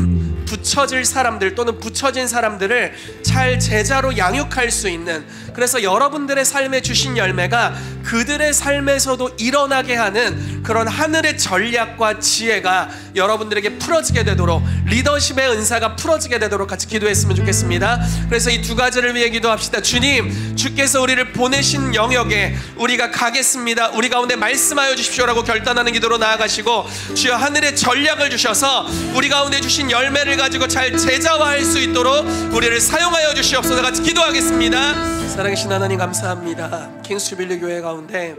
붙여질 사람들 또는 붙여진 사람들을 잘 제자로 양육할 수 있는, 그래서 여러분들의 삶에 주신 열매가 그들의 삶에서도 일어나게 하는 그런 하늘의 전략과 지혜가 여러분들에게 풀어지게 되도록, 리더십의 은사가 풀어지게 되도록 같이 기도했으면 좋겠습니다. 그래서 이 두 가지를 위해 기도합시다. 주님, 주께서 우리를 보내신 영역에 우리가 가겠습니다. 우리 가운데 말씀하여 주십시오라고 결단하는 기도로 나아가시고, 주여 하늘의 전략을 주셔서 우리 가운데 주신 열매를 가지고 잘 제자화할 수 있도록 우리를 사용하여 주시옵소서. 같이 기도하겠습니다. 살아계신 하나님 감사합니다. 킹스주빌리 교회 가운데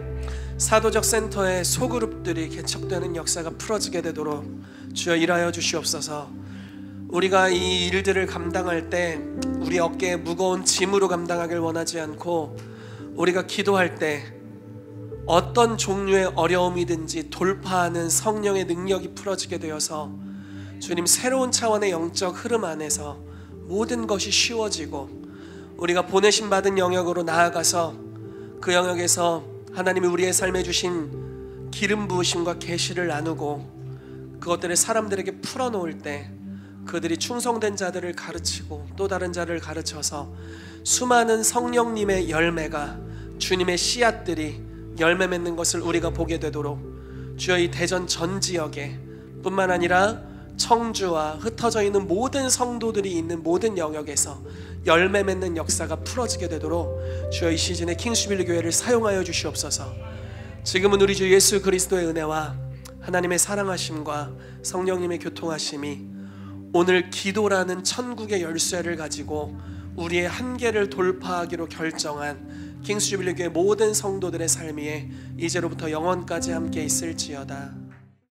사도적 센터의 소그룹들이 개척되는 역사가 풀어지게 되도록 주여 일하여 주시옵소서. 우리가 이 일들을 감당할 때 우리 어깨에 무거운 짐으로 감당하길 원하지 않고, 우리가 기도할 때 어떤 종류의 어려움이든지 돌파하는 성령의 능력이 풀어지게 되어서 주님 새로운 차원의 영적 흐름 안에서 모든 것이 쉬워지고, 우리가 보내심 받은 영역으로 나아가서 그 영역에서 하나님이 우리의 삶에 주신 기름 부으심과 계시를 나누고 그것들을 사람들에게 풀어놓을 때 그들이 충성된 자들을 가르치고 또 다른 자를 가르쳐서 수많은 성령님의 열매가, 주님의 씨앗들이 열매 맺는 것을 우리가 보게 되도록 주여 이 대전 전 지역에 뿐만 아니라 청주와 흩어져 있는 모든 성도들이 있는 모든 영역에서 열매 맺는 역사가 풀어지게 되도록 주여 이 시즌에 킹스주빌리 교회를 사용하여 주시옵소서. 지금은 우리 주 예수 그리스도의 은혜와 하나님의 사랑하심과 성령님의 교통하심이 오늘 기도라는 천국의 열쇠를 가지고 우리의 한계를 돌파하기로 결정한 킹스주빌리 교회 모든 성도들의 삶 위에 이제로부터 영원까지 함께 있을지어다.